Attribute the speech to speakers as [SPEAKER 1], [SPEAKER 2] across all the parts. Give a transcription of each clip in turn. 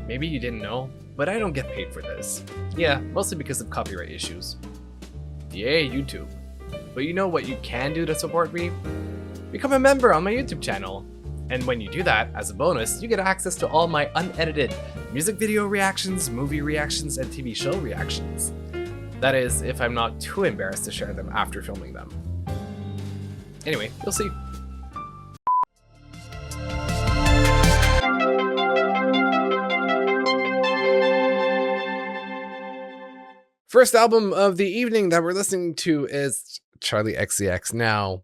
[SPEAKER 1] Maybe you didn't know, but I don't get paid for this. Yeah, mostly because of copyright issues. Yay, YouTube. But you know what you can do to support me? Become a member on my YouTube channel. And when you do that, as a bonus, you get access to all my unedited music video reactions, movie reactions, and TV show reactions. That is, if I'm not too embarrassed to share them after filming them. Anyway, you'll see. First album of the evening that we're listening to is Charli Xcx. Now,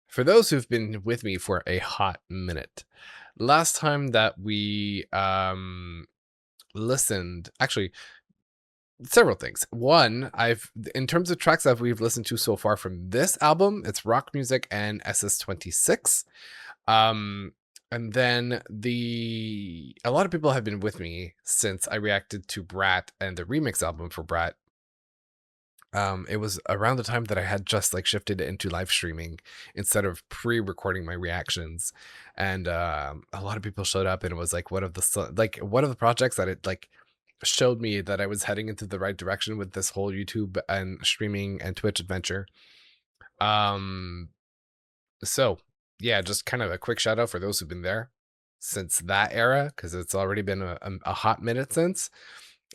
[SPEAKER 1] for those who've been with me for a hot minute, last time that we listened, actually, several things. One, in terms of tracks that we've listened to so far from this album, it's rock music and SS26. And then a lot of people have been with me since I reacted to Brat and the remix album for Brat. It was around the time that I had just like shifted into live streaming instead of pre-recording my reactions, and a lot of people showed up, and it was like one of the projects that it like showed me that I was heading into the right direction with this whole YouTube and streaming and Twitch adventure. So yeah, just kind of a quick shout out for those who've been there since that era, because it's already been a hot minute since.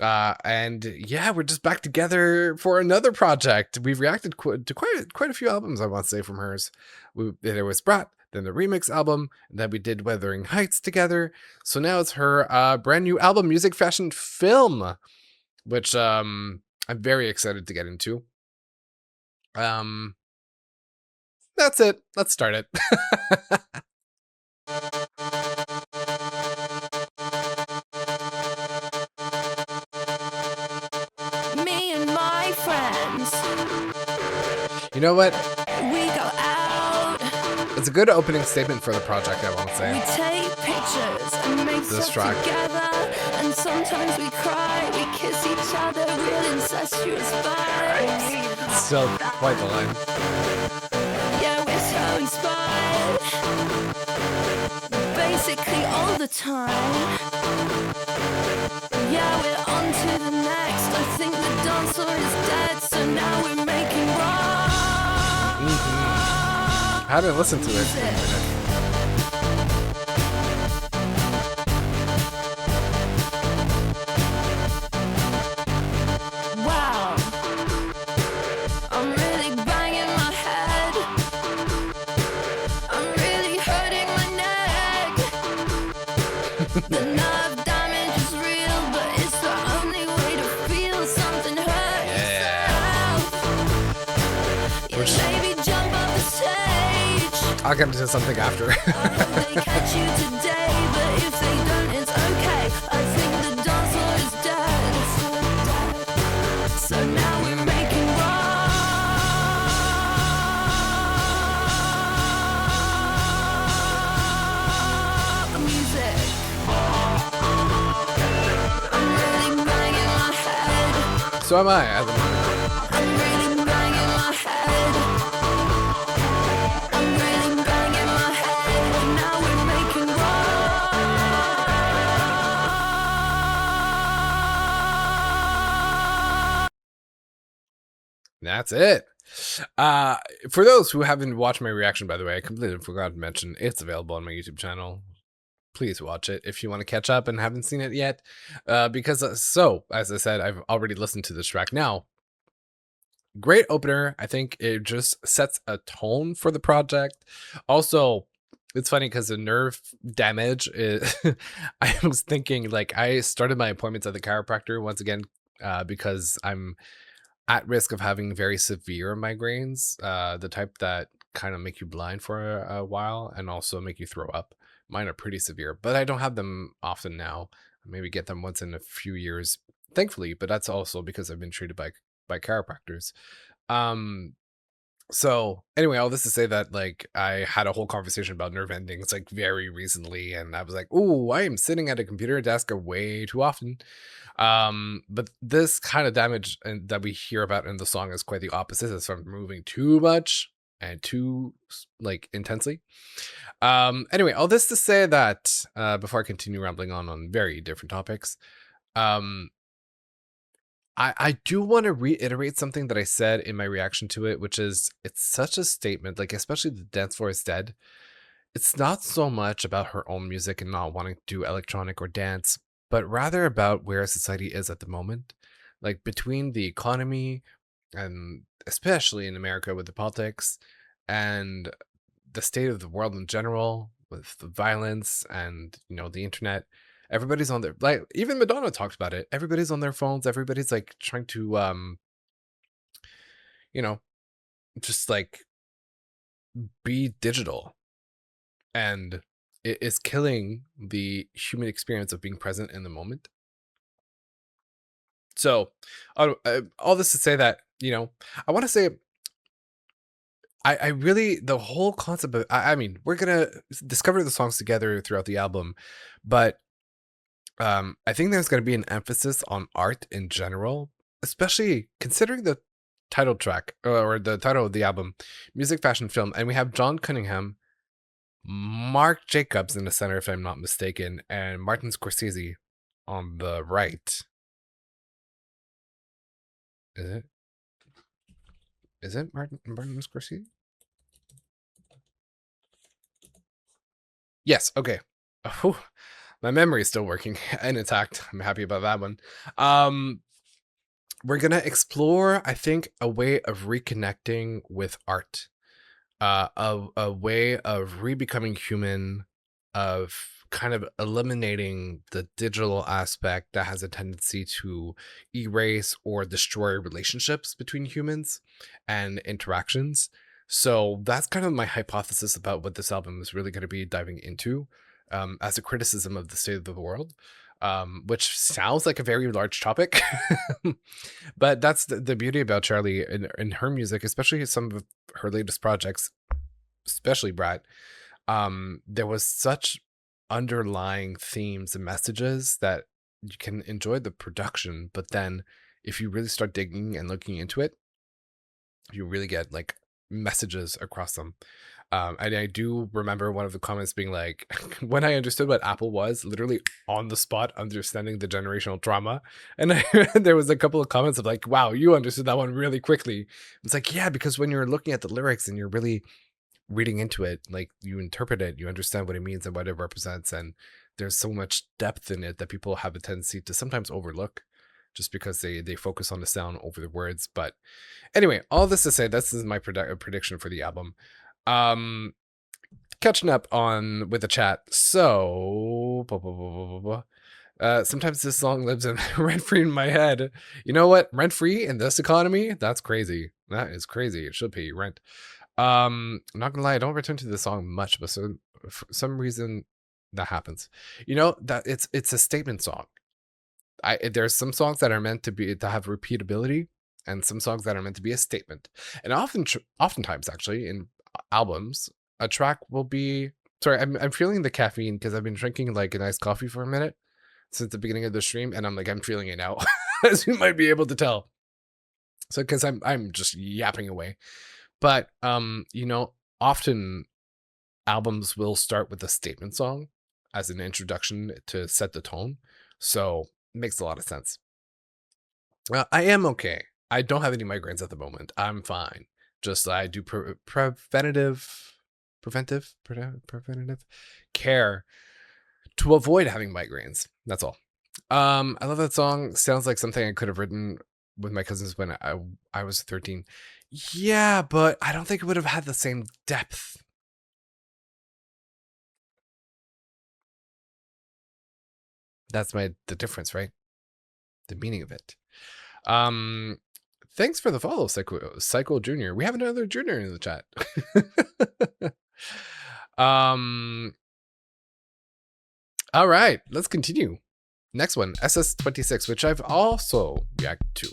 [SPEAKER 1] And yeah, we're just back together for another project. We've reacted to quite a few albums, I want to say, from hers. There was Brat, then the remix album, and then we did Wuthering Heights together. So now it's her brand new album, Music, Fashion, Film, which I'm very excited to get into. That's it. Let's start it. You know what?
[SPEAKER 2] We go out.
[SPEAKER 1] It's a good opening statement for the project, I won't say.
[SPEAKER 2] We take pictures and make
[SPEAKER 1] this
[SPEAKER 2] stuff
[SPEAKER 1] track
[SPEAKER 2] together. And sometimes we cry, we kiss each other, real incestuous vibes.
[SPEAKER 1] Still quite the line.
[SPEAKER 2] Yeah, we're so inspired. Basically all the time. Yeah, we're on to the next. I think the dance floor is dead, so now we're making rock.
[SPEAKER 1] I haven't listened to it for a minute.
[SPEAKER 2] Wow, I'm really banging my head. I'm really hurting my neck. The nerve damage is real, but it's the only way to feel something hurt yourself. Yeah, baby, jump off the stage.
[SPEAKER 1] I'll get into something after.
[SPEAKER 2] They catch you today, but if they don't, it's okay. I think the dance floor is dead. So now we're making rock music. I'm really banging my head.
[SPEAKER 1] So am I at the moment.
[SPEAKER 2] I'm really banging my head. I'm really banging my head. And now we're making rock.
[SPEAKER 1] That's it. For those who haven't watched my reaction, by the way, I completely forgot to mention it's available on my YouTube channel. Please watch it if you want to catch up and haven't seen it yet. Because as I said, I've already listened to this track now. Great opener. I think it just sets a tone for the project. Also, it's funny because the nerve damage is I was thinking, like, I started my appointments at the chiropractor once again because I'm at risk of having very severe migraines, the type that kind of make you blind for a while and also make you throw up. Mine are pretty severe, but I don't have them often now. Maybe get them once in a few years, thankfully, but that's also because I've been treated by chiropractors. So anyway, all this to say that, like, I had a whole conversation about nerve endings like very recently, and I was like, "Ooh, I am sitting at a computer desk way too often." But this kind of damage that we hear about in the song is quite the opposite. It's from moving too much and too like intensely. Anyway, all this to say that before I continue rambling on very different topics, um, I do want to reiterate something that I said in my reaction to it, which is it's such a statement, like especially the dance floor is dead. It's not so much about her own music and not wanting to do electronic or dance, but rather about where society is at the moment. Like between the economy and especially in America with the politics and the state of the world in general with the violence and the internet. Everybody's on their, like, even Madonna talked about it. Everybody's on their phones. Everybody's like trying to you know just like be digital, and it is killing the human experience of being present in the moment. So all this to say that I want to say I really, the whole concept of, I mean, we're gonna discover the songs together throughout the album, but I think there's gonna be an emphasis on art in general, especially considering the title track or the title of the album, music, fashion, film, and we have John Cunningham, Mark Jacobs in the center, if I'm not mistaken, and Martin Scorsese on the right. Is it? Is it Martin Scorsese? Yes. Okay. Oh, my memory is still working and intact. I'm happy about that one. We're gonna explore, I think, a way of reconnecting with art, a way of re-becoming human, of kind of eliminating the digital aspect that has a tendency to erase or destroy relationships between humans and interactions. So that's kind of my hypothesis about what this album is really going to be diving into, as a criticism of the state of the world, which sounds like a very large topic. But that's the beauty about Charli and her music, especially some of her latest projects, especially Brat. There was such underlying themes and messages that you can enjoy the production, but then if you really start digging and looking into it, you really get like messages across them. And I do remember one of the comments being like, when I understood what Apple was, literally on the spot, understanding the generational trauma. And there was a couple of comments of like, wow, you understood that one really quickly. It's like, yeah, because when you're looking at the lyrics and you're really reading into it, like you interpret it, you understand what it means and what it represents. And there's so much depth in it that people have a tendency to sometimes overlook just because they focus on the sound over the words. But anyway, all this to say, this is my prediction for the album. Catching up on with the chat. So sometimes this song lives in rent-free in my head. You know what? Rent-free in this economy? That's crazy. That is crazy. It should pay you rent. I'm not gonna lie, I don't return to the song much, but for some reason that happens. That it's a statement song. There's some songs that are meant to have repeatability, and some songs that are meant to be a statement. And oftentimes, actually, in albums, a track will be. Sorry, I'm feeling the caffeine because I've been drinking like a nice coffee for a minute since the beginning of the stream, and I'm feeling it now, as you might be able to tell. So because I'm just yapping away. But often albums will start with a statement song as an introduction to set the tone. So it makes a lot of sense. I am okay. I don't have any migraines at the moment. I'm fine. Just I do preventative care to avoid having migraines. That's all. I love that song. Sounds like something I could have written with my cousins when I was 13. Yeah, but I don't think it would have had the same depth. That's the difference, right? The meaning of it. Thanks for the follow, Psycho Junior. We have another Junior in the chat. All right, let's continue. Next one, SS26, which I've also reacted to.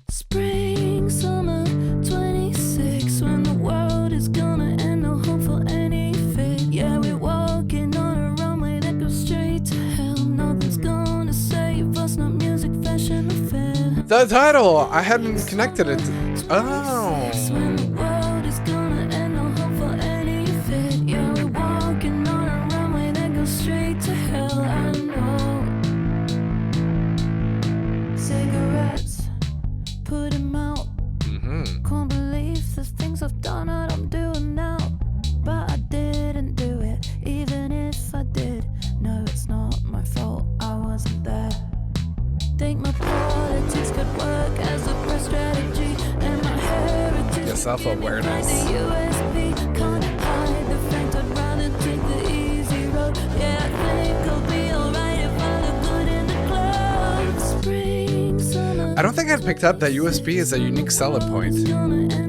[SPEAKER 2] Spring, summer, 26, when the world is gonna end, no hope for any fit. Yeah, we're walking on a runway that goes straight to hell. Nothing's gonna save us, not music, fashion, or film.
[SPEAKER 1] The title! I hadn't connected it. Oh.
[SPEAKER 2] When the world is gonna end, no hope for any fit. Yeah, we're walking on a runway that goes straight to hell. I know. Cigarettes, put 'em out. Can't believe the things I've done and I'm doing now. But I didn't do it, even if I did. No, it's not my fault, I wasn't there. Think my politics could work as a press strategy, and my heritage
[SPEAKER 1] Yeah, self-awareness.
[SPEAKER 2] the USB can't hide the fact I'd rather take the easy road. Yeah, I think I'll be alright if I look good in the clothes. Spring, summer,
[SPEAKER 1] I don't think I'd picked up that USB is a unique selling point.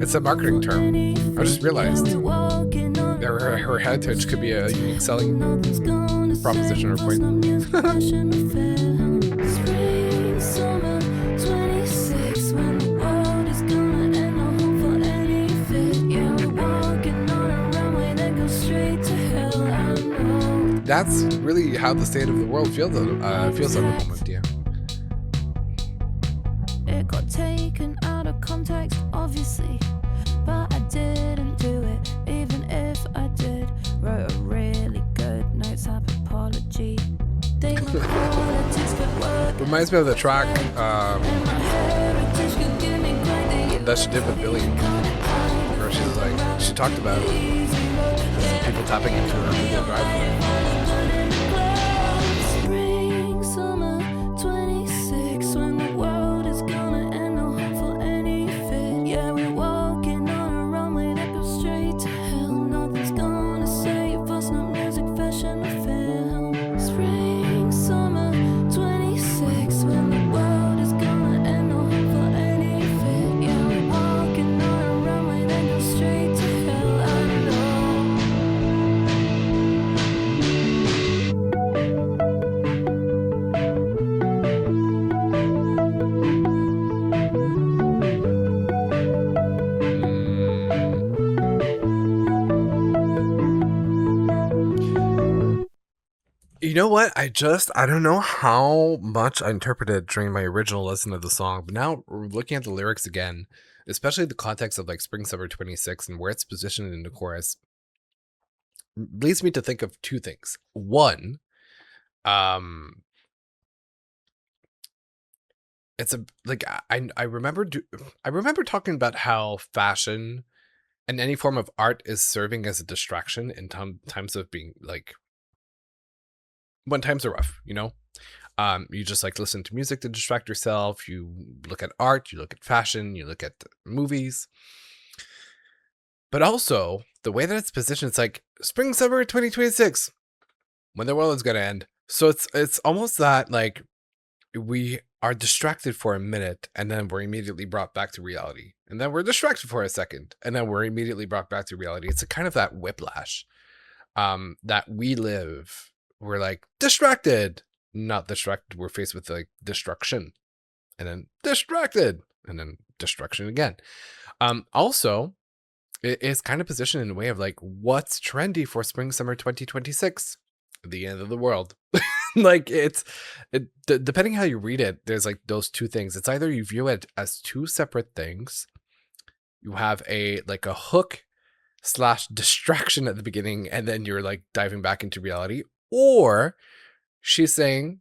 [SPEAKER 1] It's a marketing term. I just realized her heritage could be a unique selling proposition or point.
[SPEAKER 2] Spring, summer, 26, when the world is gonna end, no hope for any fit. Yeah, we're walking on a runway that goes straight to hell. I know.
[SPEAKER 1] That's really how the state of the world feels at the moment, yeah.
[SPEAKER 2] It got taken out of context, obviously, but I didn't do it, even if I did. Wrote a really good notes app apology. Think my politics could work.
[SPEAKER 1] Reminds me of the track
[SPEAKER 2] And my heritage could give me great
[SPEAKER 1] that she did with Billy, where she's like, she talked about people tapping into her Google Drive.
[SPEAKER 2] Spring, summer, 26, when the world is gonna end, no hope for any fit. Yeah, we're walking on a runway that goes straight to hell. Nothing's gonna save us, no music, fashion, or film. Spring, summer, 26, when the world is gonna end, no hope for any fit. Yeah, we're walking on a runway that goes straight to hell. I know.
[SPEAKER 1] You know what? I don't know how much I interpreted during my original listen of the song, but now looking at the lyrics again, especially the context of like Spring Summer 26 and where it's positioned in the chorus, leads me to think of two things. One, it's a like I remember talking about how fashion and any form of art is serving as a distraction in times of being like when times are rough, you know. You just like listen to music to distract yourself. You look at art, you look at fashion, you look at movies. But also the way that it's positioned, it's like Spring Summer 2026, when the world is gonna end. So it's almost that like we are distracted for a minute and then we're immediately brought back to reality. And then we're distracted for a second and then we're immediately brought back to reality. It's a kind of that whiplash that we live. We're like distracted, not distracted. We're faced with like destruction and then distracted and then destruction again. Also, it is kind of positioned in a way of like what's trendy for Spring Summer 2026, the end of the world. Like depending how you read it, there's like those two things. It's either you view it as two separate things. You have a like a hook / distraction at the beginning, and then you're like diving back into reality. Or she's saying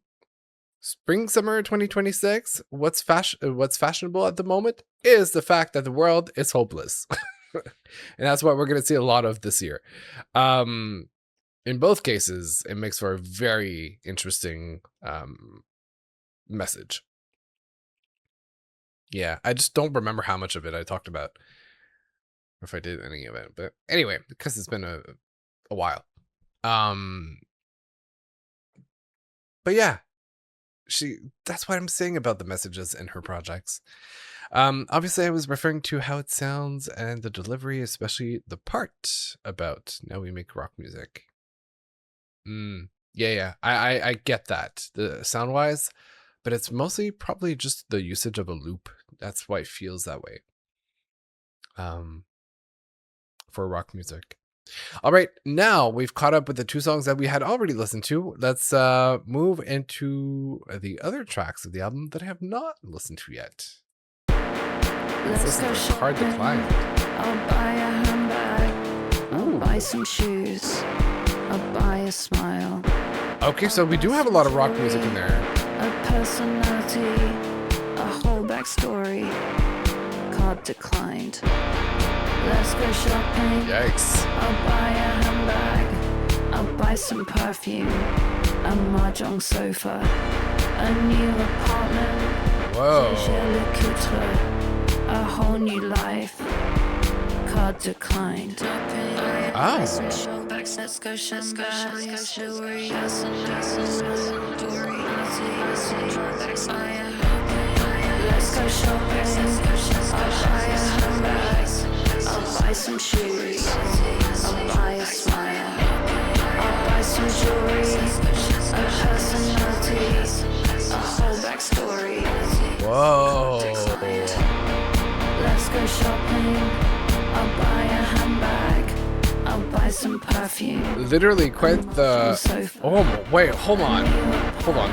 [SPEAKER 1] Spring Summer 2026, what's fashionable at the moment is the fact that the world is hopeless. And that's what we're going to see a lot of this year. In both cases, it makes for a very interesting message. Yeah, I just don't remember how much of it I talked about, or if I did any of it. But anyway, because it's been a while. But yeah, that's what I'm saying about the messages in her projects. Obviously I was referring to how it sounds and the delivery, especially the part about now we make rock music. Yeah. I get that, the sound wise, but it's mostly probably just the usage of a loop. That's why it feels that way. For rock music. All right, now we've caught up with the 2 songs that we had already listened to. Let's move into the other tracks of the album that I have not listened to yet.
[SPEAKER 2] Let's go
[SPEAKER 1] Hard
[SPEAKER 2] shopping.
[SPEAKER 1] Decline.
[SPEAKER 2] I'll buy a handbag. I'll buy some shoes. I'll buy a smile.
[SPEAKER 1] Okay, so we do have a lot of rock music in there.
[SPEAKER 2] A personality. A whole backstory. Card declined. Let's go shopping.
[SPEAKER 1] Yikes.
[SPEAKER 2] I'll buy a handbag. I'll buy some perfume. A mahjong sofa. A new apartment.
[SPEAKER 1] Whoa.
[SPEAKER 2] A whole new life. Card declined.
[SPEAKER 1] Oh.
[SPEAKER 2] Let's go shopping. I'll buy a handbag. I'll buy some shoes. I'll buy a smile. I'll buy some jewelry. A personality. A whole backstory.
[SPEAKER 1] Whoa.
[SPEAKER 2] Let's go shopping. I'll buy a handbag. I'll buy some perfume.
[SPEAKER 1] Literally quite the... Oh, wait, hold on. Hold on.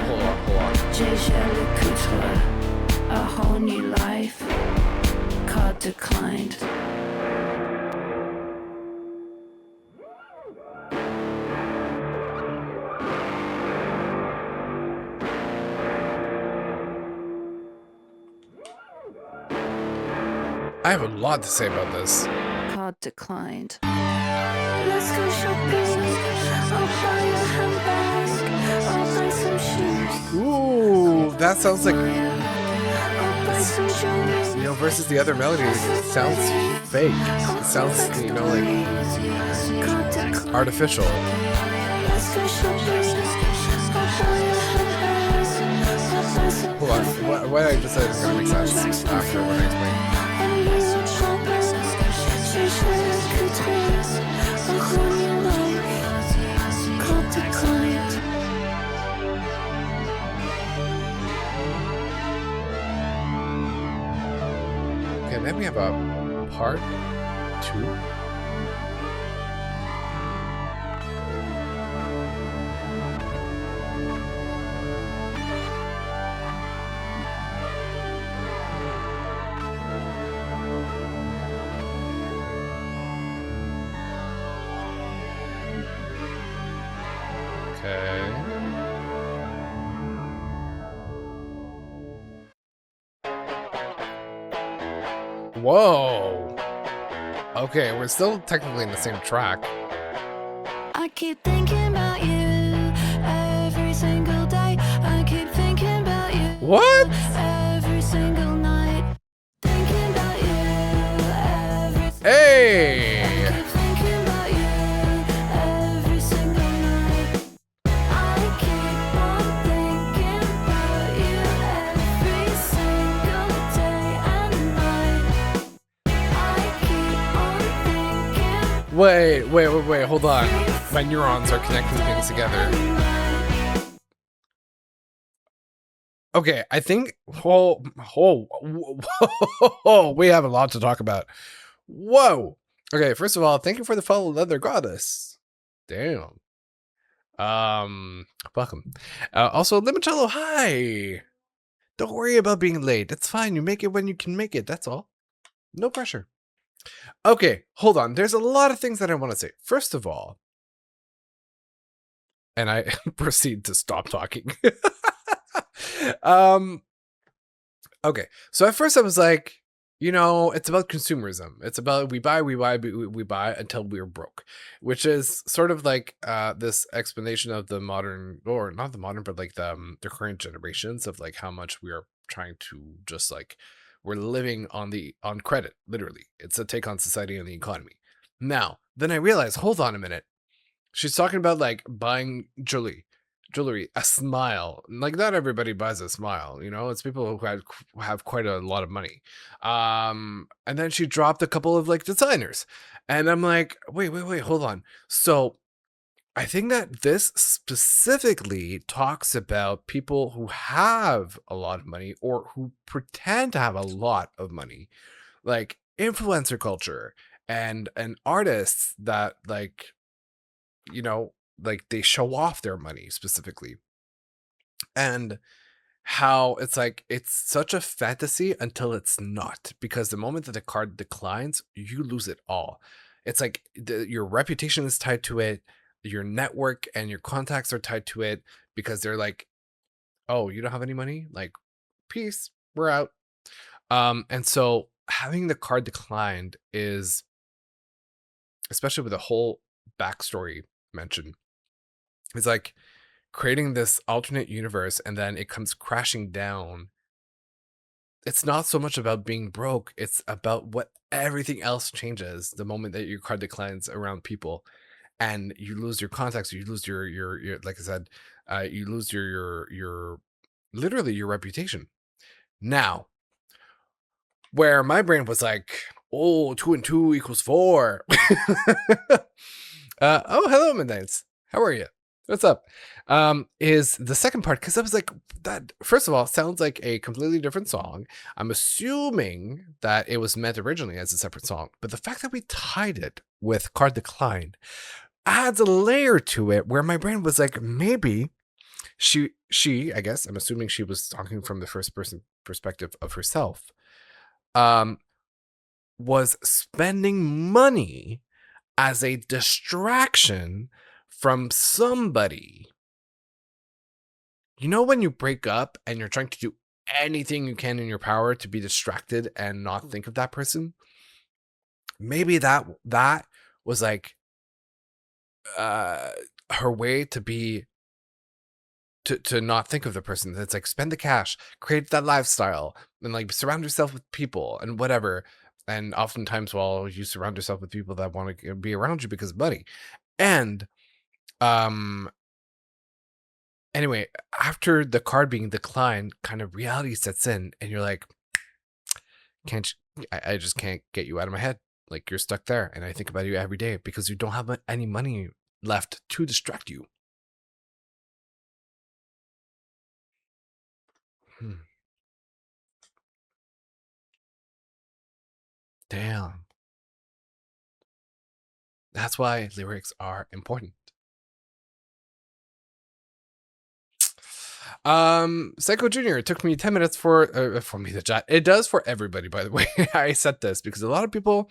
[SPEAKER 2] A whole new life. Card declined.
[SPEAKER 1] I have a lot to say about this.
[SPEAKER 2] Card declined. Let's go shopping. I'll buy a handbag. I'll buy some shoes.
[SPEAKER 1] Ooh, that sounds like,
[SPEAKER 2] I'll buy some jewelry.
[SPEAKER 1] you know, versus the other melodies, it sounds fake. It sounds, you know, like
[SPEAKER 2] Card declined.
[SPEAKER 1] artificial.
[SPEAKER 2] Let's go shopping. I'll buy a handbag. I'll buy some
[SPEAKER 1] Hold on, what I just said is gonna make sense after what I explain. Okay, then we have a part 2. Okay. Whoa. Okay, we're still technically in the same track.
[SPEAKER 2] I keep thinking about you every single day. I keep thinking about you
[SPEAKER 1] What?
[SPEAKER 2] every single night. Thinking about you every
[SPEAKER 1] Hey!
[SPEAKER 2] keep thinking about you every single night. I keep on thinking about you every single day and night. I keep on thinking
[SPEAKER 1] Wait, hold on. My neurons are connecting things together. Okay, I think we have a lot to talk about. Whoa. Okay, first of all, thank you for the follow, Leather Goddess. Damn. Welcome. Also, Limoncello, hi. Don't worry about being late. It's fine. You make it when you can make it. That's all. No pressure. Okay, hold on. There's a lot of things that I want to say. First of all, and I proceed to stop talking. Okay, so at first I was like, you know, it's about consumerism. It's about we buy until we're broke, which is sort of like this explanation of the modern, or not the modern, but like the current generations of like how much we are trying to just like we're living on credit. Literally, it's a take on society and the economy. Now, then I realized, hold on a minute. She's talking about like buying jewelry, a smile. Like not everybody buys a smile, you know. It's people who have quite a lot of money. And then she dropped a couple of like designers, and I'm like, wait, hold on. So I think that this specifically talks about people who have a lot of money or who pretend to have a lot of money, like influencer culture and artists that like, you know, like they show off their money specifically, and how it's like it's such a fantasy until it's not, because the moment that the card declines, you lose it all. It's like your reputation is tied to it, your network and your contacts are tied to it, because they're like, oh, you don't have any money, like, peace, we're out. And so having the card declined is, especially with the whole backstory mentioned, is like creating this alternate universe and then it comes crashing down. It's not so much about being broke, it's about what everything else changes the moment that your card declines around people, and you lose your contacts, you lose your like I said, you lose your literally your reputation. Now, where my brain was like, oh, 2 and 2 equals 4. Oh, hello, Midnights. How are you? What's up? Is the second part, because I was like, that first of all sounds like a completely different song. I'm assuming that it was meant originally as a separate song, but the fact that we tied it with Card Decline adds a layer to it where my brain was like, maybe she, I guess I'm assuming she was talking from the first person perspective of herself, um, was spending money as a distraction from somebody. You know, when you break up and you're trying to do anything you can in your power to be distracted and not think of that person? Maybe that was like her way to be, to not think of the person. That's like, spend the cash, create that lifestyle, and like surround yourself with people and whatever. And oftentimes, well, you surround yourself with people that want to be around you because of money. And um anyway, after the card being declined, kind of reality sets in, and you're like, can't I just can't get you out of my head. Like, you're stuck there, and I think about you every day because you don't have any money left to distract you. Hmm. Damn. That's why lyrics are important. Psycho Junior, it took me 10 minutes for me to chat. It does for everybody, by the way. I said this because a lot of people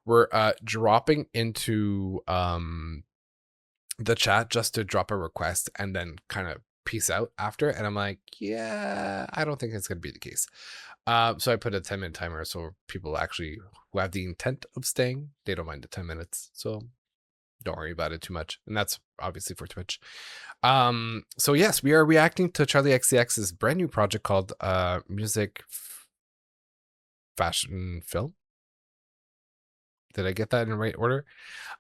[SPEAKER 1] were dropping into the chat just to drop a request and then kind of peace out after, and I'm like, yeah, I don't think it's gonna be the case. So I put a 10-minute timer, so people actually who have the intent of staying, they don't mind the 10 minutes, so don't worry about it too much. And that's obviously for Twitch. So yes, we are reacting to Charli Xcx's brand new project called Music Fashion Film. Did I get that in the right order?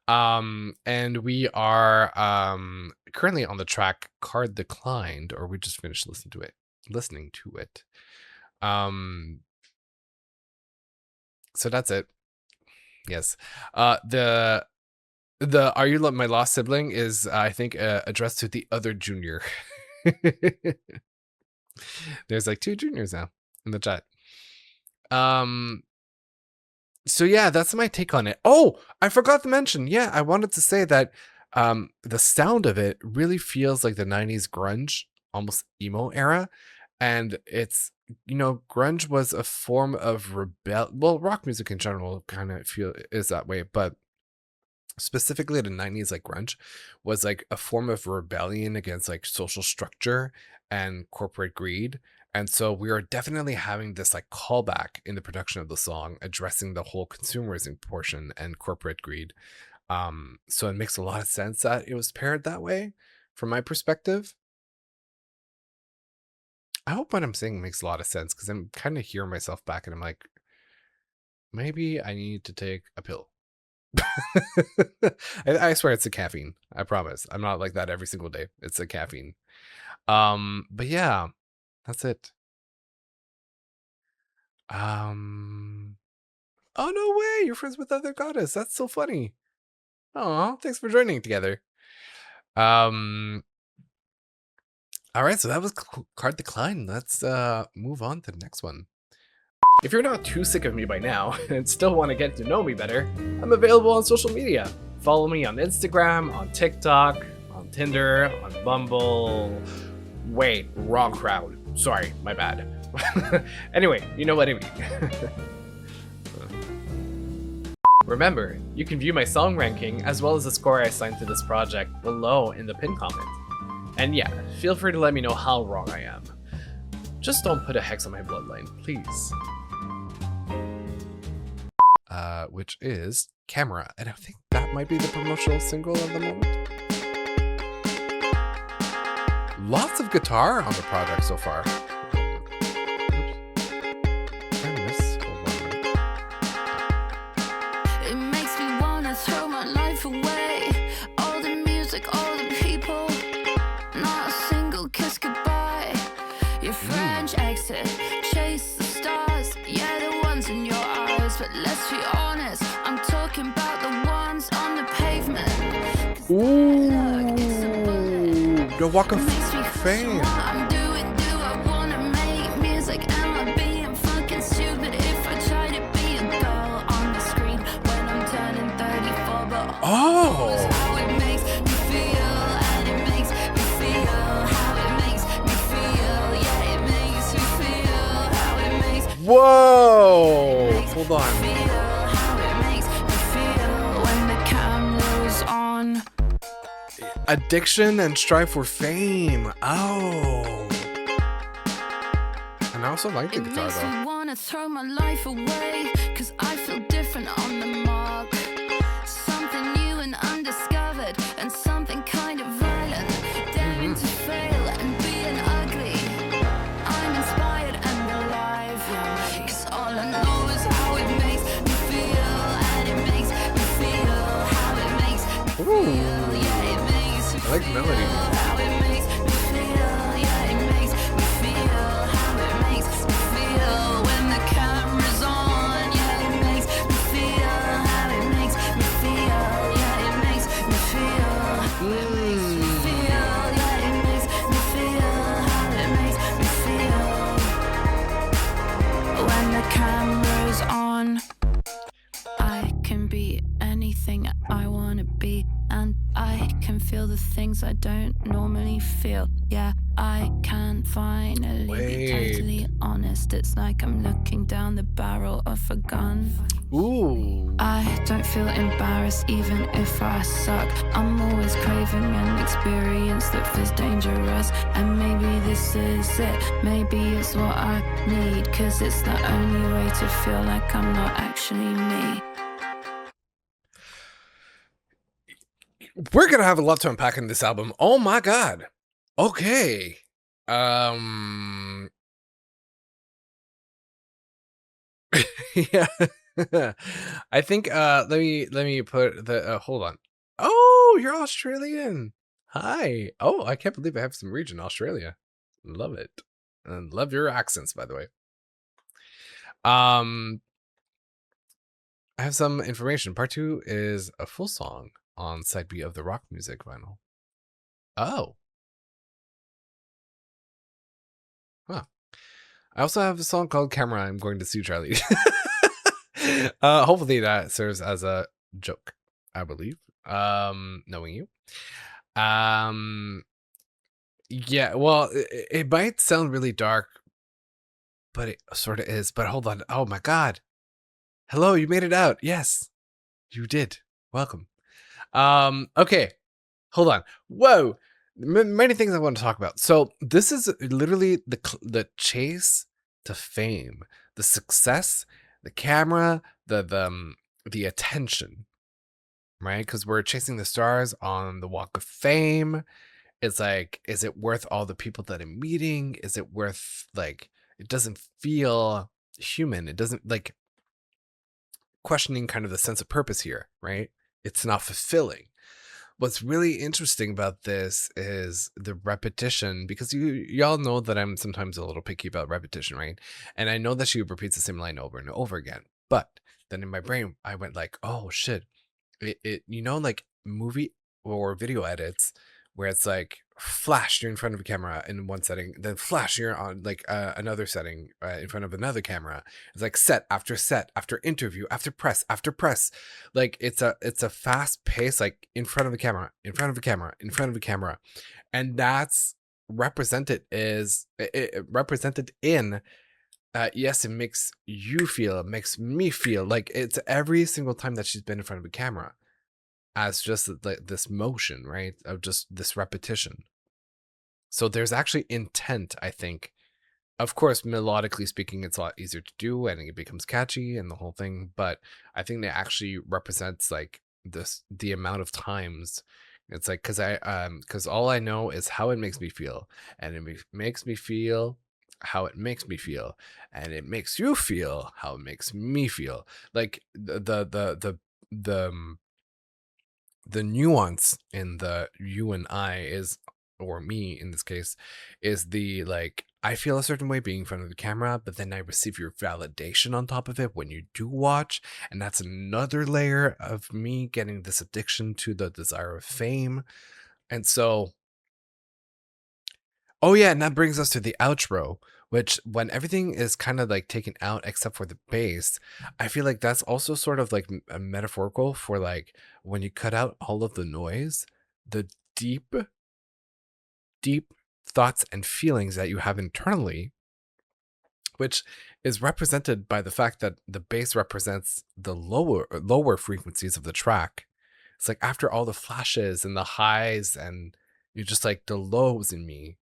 [SPEAKER 1] And we are currently on the track Card Declined, or we just finished listening to it. So that's it. Yes. The Are You My Lost Sibling is, I think, addressed to the other junior. There's like 2 juniors now in the chat. So yeah, that's my take on it. Oh, I forgot to mention. Yeah, I wanted to say that the sound of it really feels like the 90s grunge, almost emo era. And it's, grunge was a form of well, rock music in general kind of is that way, but specifically the 90s, like grunge was like a form of rebellion against like social structure and corporate greed. And so we are definitely having this like callback in the production of the song, addressing the whole consumerism portion and corporate greed. So it makes a lot of sense that it was paired that way from my perspective. I hope what I'm saying makes a lot of sense, because I'm kind of hearing myself back and I'm like, maybe I need to take a pill. I swear it's a caffeine. I promise. I'm not like that every single day. It's a caffeine. But yeah, that's it. Oh, no way, you're friends with other goddess. That's so funny. Oh, thanks for joining together. All right, so that was Card Decline. Let's move on to the next one. If you're not too sick of me by now and still want to get to know me better, I'm available on social media. Follow me on Instagram, on TikTok, on Tinder, on Bumble. Wait, wrong crowd. Sorry, my bad. Anyway, you know what I mean. Remember, you can view my song ranking as well as the score I assigned to this project below in the pinned comment. And yeah, feel free to let me know how wrong I am. Just don't put a hex on my bloodline, please. Which is Camera, and I think that might be the promotional single of the moment. Lots of guitar on the project so far.
[SPEAKER 2] It makes me wanna throw my life away. All the music, all the people, not a single kiss goodbye. Your French exit, chase the stars, yeah, the ones in your eyes. But let's be honest, I'm talking about the ones on the pavement.
[SPEAKER 1] Ooh, the Walk of Fame.
[SPEAKER 2] I'm doing, do I wanna make music? Am I being fucking stupid if I try to be a girl on the screen when I'm turning 34? But
[SPEAKER 1] Oh,
[SPEAKER 2] how it makes me feel, and it makes me feel how it makes me feel. Yeah, it makes me feel how it makes me
[SPEAKER 1] whoa, hold on.
[SPEAKER 2] feel, how it makes me feel when the camera's on.
[SPEAKER 1] Addiction and strive for fame. Oh. And I also like the
[SPEAKER 2] It
[SPEAKER 1] guitar
[SPEAKER 2] makes
[SPEAKER 1] though.
[SPEAKER 2] me wanna throw my life away, 'cause I feel different on the mark. Something new and undiscovered, and something kind of violent. Daring to fail and being ugly. I'm inspired and alive, 'cause all I know is how it makes me feel, and it makes me feel how it makes me
[SPEAKER 1] Ooh,
[SPEAKER 2] feel. Yeah, it makes me
[SPEAKER 1] I like the melody.
[SPEAKER 2] how it makes me feel. Yeah, it makes me feel how it makes me feel when the camera's on. Yeah, it makes me feel how it makes me feel. Yeah, it makes me feel. It makes me feel. Yeah, it makes me feel how it makes me feel when the camera's on. I can be anything I wanna be, and I can feel the things I don't normally feel. Yeah, I can finally be totally honest. It's like I'm looking down the barrel of a gun.
[SPEAKER 1] Ooh.
[SPEAKER 2] I don't feel embarrassed even if I suck. I'm always craving an experience that feels dangerous. And maybe this is it, maybe it's what I need, 'cause it's the only way to feel like I'm not actually me.
[SPEAKER 1] We're gonna have a lot to unpack in this album. Oh my god. Okay. Yeah. I think let me put the hold on. Oh, you're Australian. Hi. Oh, I can't believe I have some region Australia. Love it. And love your accents, by the way. I have some information. Part 2 is a full song on side B of the rock music vinyl. Oh. Huh. I also have a song called Camera. I'm going to sue Charlie. Hopefully that serves as a joke, I believe. Knowing you. Yeah, well, it might sound really dark, but it sort of is. But hold on. Oh my god. Hello, you made it out. Yes, you did. Welcome. Okay. Hold on. Whoa. Many things I want to talk about. So this is literally the chase to fame, the success, the camera, the attention, right? Because we're chasing the stars on the Walk of Fame. It's like, is it worth all the people that I'm meeting? Is it worth, like, it doesn't feel human. It doesn't, like, questioning kind of the sense of purpose here, right? It's not fulfilling. What's really interesting about this is the repetition, because y'all know that I'm sometimes a little picky about repetition, right? And I know that she repeats the same line over and over again. But then in my brain, I went like, oh shit. It you know, like movie or video edits where it's like flash you're in front of a camera in one setting, then flash you're on like another setting in front of another camera. It's like set after interview after press. Like it's a fast pace, like in front of the camera, in front of a camera, in front of a camera. And that's represented is it represented in yes, it makes you feel, it makes me feel like it's every single time that she's been in front of a camera as just like this motion, right? Of just this repetition. So there's actually intent, I think. Of course, melodically speaking, it's a lot easier to do and it becomes catchy and the whole thing. But I think that actually represents like the amount of times. It's like because all I know is how it makes me feel, and it makes me feel how it makes me feel, and it makes you feel how it makes me feel. Like the nuance in the you and I is, or me in this case, is the like I feel a certain way being in front of the camera, but then I receive your validation on top of it when you do watch, and that's another layer of me getting this addiction to the desire of fame. And so, oh yeah, and that brings us to the outro, which when everything is kind of like taken out except for the bass, I feel like that's also sort of like a metaphorical for like when you cut out all of the noise, the deep, deep thoughts and feelings that you have internally, which is represented by the fact that the bass represents the lower frequencies of the track. It's like after all the flashes and the highs and you're just like the lows in me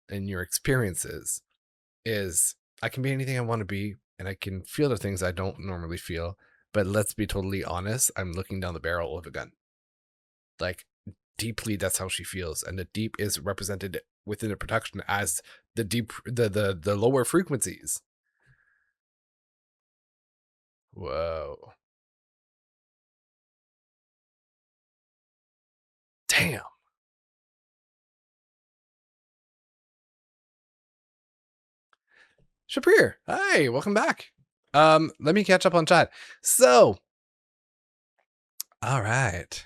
[SPEAKER 1] and your experiences is I can be anything I want to be and I can feel the things I don't normally feel. But let's be totally honest, I'm looking down the barrel of a gun. Like deeply, that's how she feels. And the deep is represented within the production as the deep, the lower frequencies. Whoa. Damn. Shapir, hi, welcome back. Let me catch up on chat. So, all right.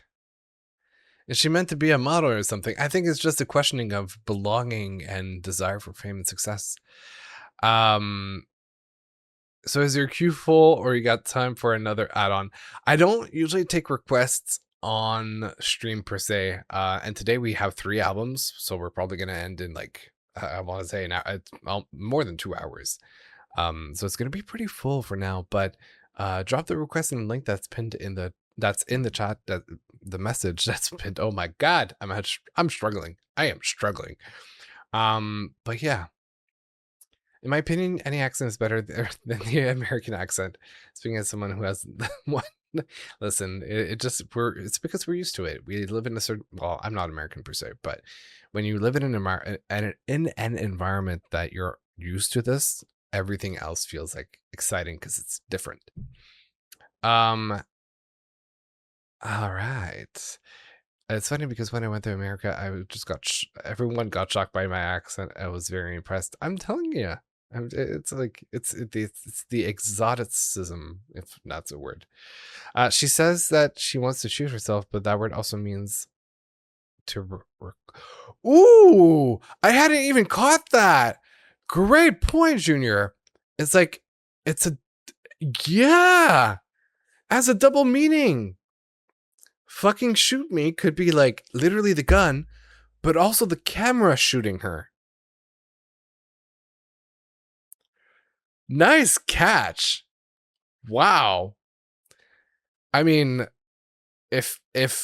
[SPEAKER 1] Is she meant to be a model or something? I think it's just a questioning of belonging and desire for fame and success. So is your queue full or you got time for another add-on? I don't usually take requests on stream per se. And today we have 3 albums, so we're probably gonna end in like I want to say now it's more than 2 hours. So it's gonna be pretty full for now. But drop the request in the link that's pinned in the chat. That the message that's pinned. Oh my god, I'm struggling. I am struggling. But yeah. In my opinion, any accent is better than the American accent. Speaking as someone who has one, listen, it's because we're used to it. We live in a certain. Well, I'm not American per se, but when you live in an environment that you're used to this, everything else feels like exciting because it's different. All right. It's funny because when I went to America, I just everyone got shocked by my accent. I was very impressed. I'm telling you, it's like it's the exoticism, if that's a word. She says that she wants to shoot herself, but that word also means to. Ooh, I hadn't even caught that. Great point, Junior. It's like it's a yeah, as a double meaning. Fucking shoot me could be like literally the gun, but also the camera shooting her. Nice catch. Wow. I mean, if this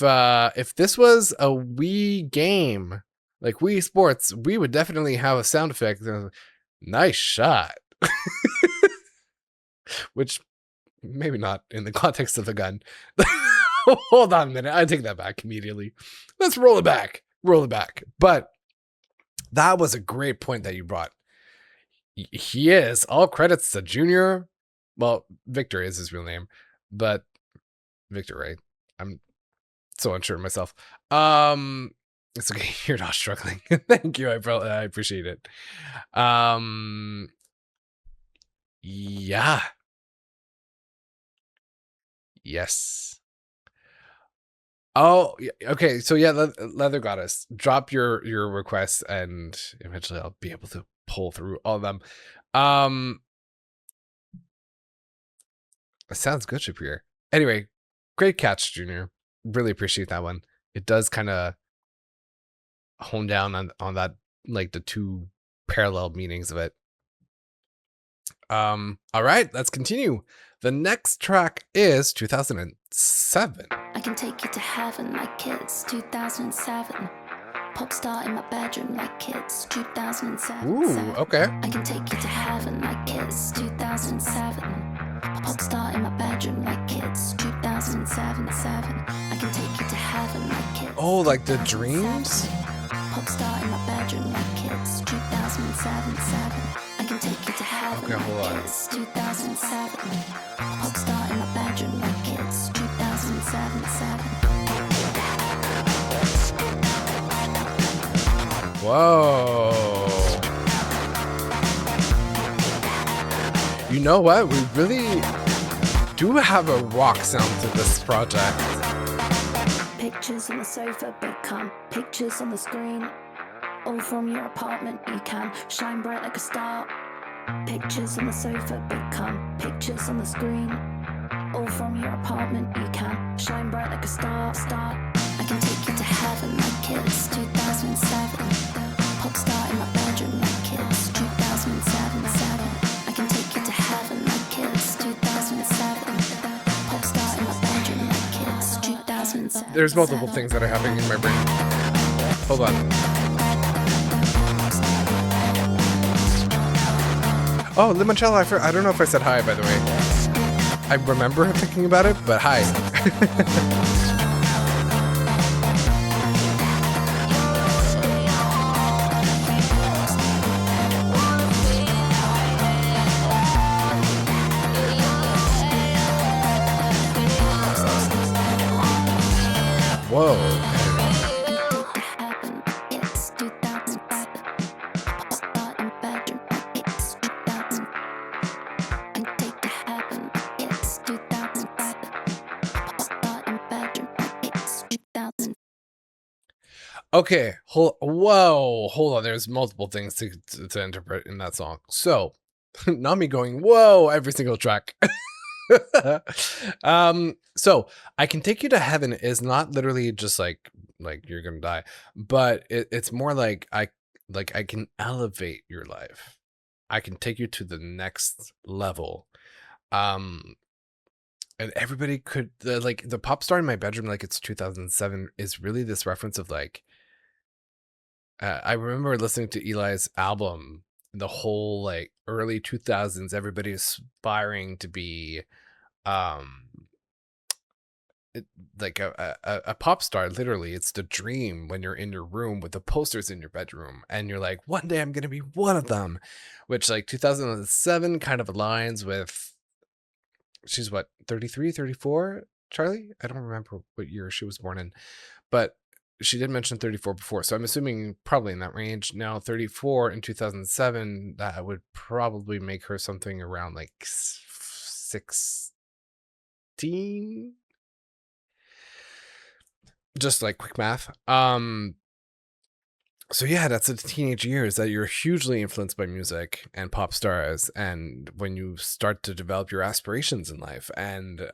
[SPEAKER 1] was a Wii game, like Wii Sports, we would definitely have a sound effect. Nice shot. Which maybe not in the context of the gun. Hold on a minute. I take that back immediately. Let's roll it back. Roll it back. But that was a great point that you brought. He is. All credits to Junior. Well, Victor is his real name, but Victor, right? I'm so unsure of myself. It's okay. You're not struggling. Thank you. I appreciate it. Yeah. Yes. Oh, okay. So yeah, Leather Goddess, drop your requests, and eventually I'll be able to pull through all of them. It sounds good, Shapir. Anyway, great catch, Junior. Really appreciate that one. It does kind of hone down on that, like the two parallel meanings of it. All right, let's continue. The next track is 2007.
[SPEAKER 2] I can take you to heaven like kids, 2007. Pop star in my bedroom like kids, 2007.
[SPEAKER 1] Ooh, okay.
[SPEAKER 2] I can take you to heaven like kids, 2007. Pop star in my bedroom like kids, 2007. I can take you to heaven like kids.
[SPEAKER 1] Oh, like the dreams?
[SPEAKER 2] Pop star in my bedroom like kids, 2007. I can take you to heaven like kids, 2007. Pop star in my bedroom like kids, 2007.
[SPEAKER 1] Whoa. You know what? We really do have a rock sound to this project.
[SPEAKER 2] Pictures on the sofa become pictures on the screen. All from your apartment, you can shine bright like a star. Pictures on the sofa become pictures on the screen. All from your apartment, you can shine bright like a star. I can take you to heaven like kids, 2007. Pop star in my bedroom like kids, 2007. I can take you to heaven like kids, 2007. Pop star in my bedroom like kids, 2007.
[SPEAKER 1] There's multiple things that are happening in my brain. Hold on. Oh, Limoncello, I don't know if I said hi, by the way. I remember thinking about it, but hi. Whoa. Okay, hold on. There's multiple things to interpret in that song. So, not me going, whoa, every single track. So I can take you to heaven is not literally just like you're gonna die, but it's more like I can elevate your life. I can take you to the next level. And everybody could like the pop star in my bedroom, like it's 2007, is really this reference of like I remember listening to Eli's album, the whole like early 2000s, everybody aspiring to be um like a pop star. Literally, it's the dream when you're in your room with the posters in your bedroom and you're like, one day I'm gonna be one of them, which like 2007 kind of aligns with, she's what, 33, 34, Charlie? I don't remember what year she was born in, but she did mention 34 before, so I'm assuming probably in that range. Now 34 in 2007, that would probably make her something around like 16, just like quick math. So yeah, that's the teenage years that you're hugely influenced by music and pop stars, and when you start to develop your aspirations in life. And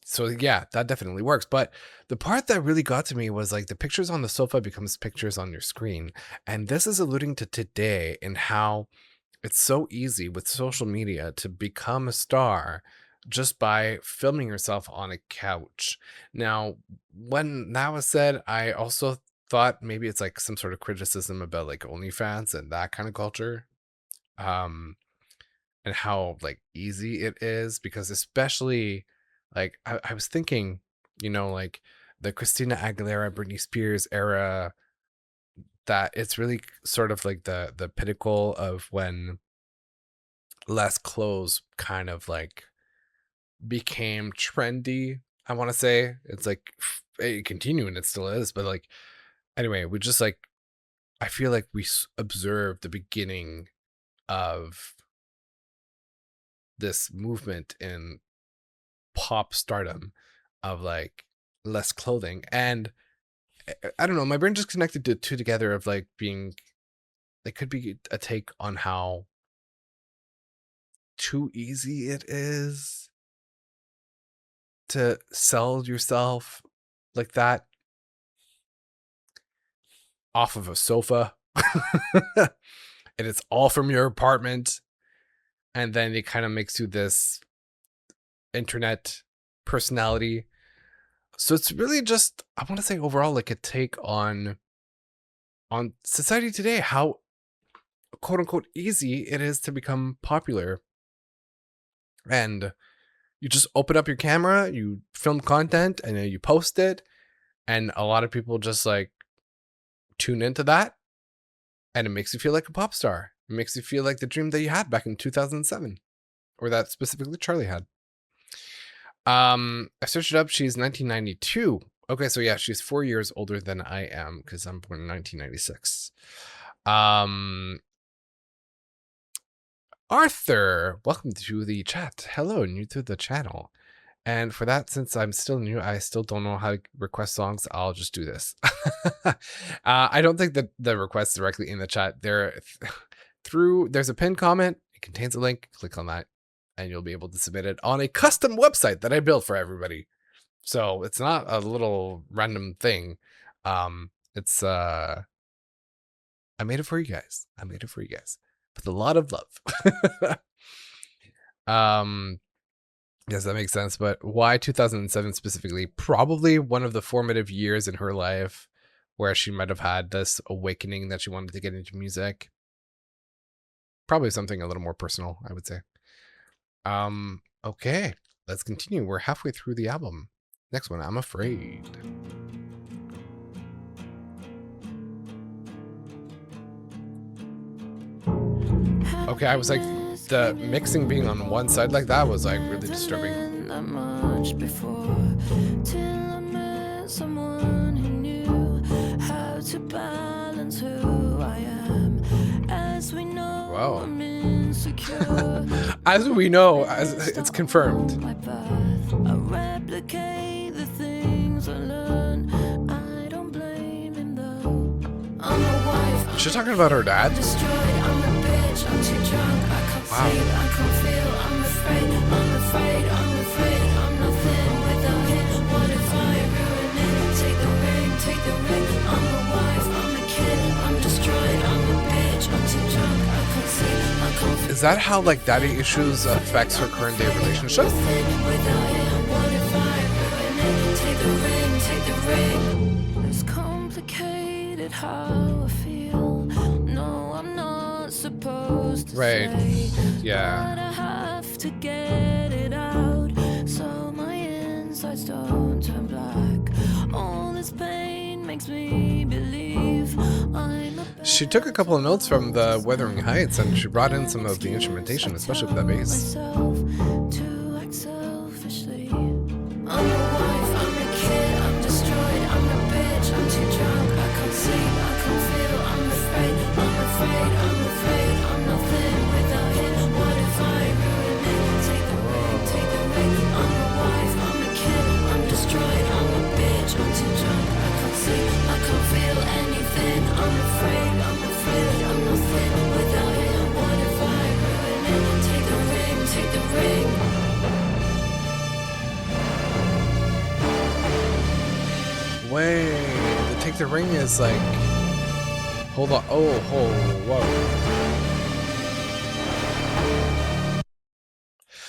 [SPEAKER 1] so yeah, that definitely works. But the part that really got to me was like the pictures on the sofa becomes pictures on your screen. And this is alluding to today and how it's so easy with social media to become a star just by filming yourself on a couch. Now, when that was said, I also thought maybe it's like some sort of criticism about like OnlyFans and that kind of culture. Um, and how like easy it is, because especially like I was thinking, like the Christina Aguilera, Britney Spears era, that it's really sort of like the pinnacle of when less clothes kind of like became trendy. I want to say it's like it continued and it still is, but like anyway, we just like I feel like we observed the beginning of this movement in pop stardom of like less clothing. And I don't know, my brain just connected the two together of like being, it could be a take on how too easy it is to sell yourself like that off of a sofa. And it's all from your apartment. And then it kind of makes you this internet personality. So it's really just, I want to say overall, like a take on society today, how quote unquote easy it is to become popular. And you just open up your camera, you film content, and then you post it. And a lot of people just like tune into that. And it makes you feel like a pop star. It makes you feel like the dream that you had back in 2007. Or that specifically Charli had. I searched it up. She's 1992. Okay, so yeah, she's 4 years older than I am because I'm born in 1996. Arthur, welcome to the chat. Hello, new to the channel. And for that, since I'm still new, I still don't know how to request songs. I'll just do this. I don't think that the requests directly in the chat. There's a pinned comment. It contains a link. Click on that, and you'll be able to submit it on a custom website that I built for everybody. So it's not a little random thing. It's I made it for you guys. I made it for you guys with a lot of love. Yes, that makes sense. But why 2007 specifically? Probably one of the formative years in her life where she might have had this awakening that she wanted to get into music. Probably something a little more personal, I would say. Okay, let's continue. We're halfway through the album. Next one, I'm Afraid. Okay, I was like, the mixing being on one side like that was like really disturbing.
[SPEAKER 2] Not much before, till I met someone who knew how to balance who I am. As we know,
[SPEAKER 1] Wow.
[SPEAKER 2] I'm insecure.
[SPEAKER 1] As we know, as it's confirmed.
[SPEAKER 2] My path, I replicate the things I learn. I don't blame him though. I'm a wife.
[SPEAKER 1] She's talking about her dad.
[SPEAKER 2] Destroyed, I'm a bitch, I'm too drunk, I can't
[SPEAKER 1] Wow.
[SPEAKER 2] sleep, I can't feel, I'm afraid, I'm afraid, I'm afraid, I'm nothing without him. What if I ruin it? Take the ring, I'm a wife, I'm a kid, I'm destroyed, I'm a bitch, I'm too drunk, I can't sleep, I can't feel.
[SPEAKER 1] Is that how like daddy issues affects her current day relationship?
[SPEAKER 2] Without him, what if I ruin it? Take the ring. It's complicated how I feel. No, I'm not supposed to
[SPEAKER 1] Right.
[SPEAKER 2] say,
[SPEAKER 1] Yeah.
[SPEAKER 2] but I have to get it out so my insides don't turn black. All this pain makes me believe I'm a
[SPEAKER 1] She took a couple of notes from the Wuthering Heights and she brought in some of the instrumentation, especially with that bass.
[SPEAKER 2] To act selfishly. I'm a wife, I'm a kid, I'm destroyed, I'm a bitch, I'm too drunk, I can't sleep, I can't feel, I'm afraid, I'm afraid, I'm afraid, I'm nothing without him. What if I ruin it? Take the ring, I'm a wife, I'm a kid, I'm destroyed, I'm a bitch, I'm too drunk, I can't sleep, I can't feel anything. I'm afraid, I'm nothing without him. What if I ruin it? Take the ring.
[SPEAKER 1] Wait, the Take the Ring is like, hold on, whoa.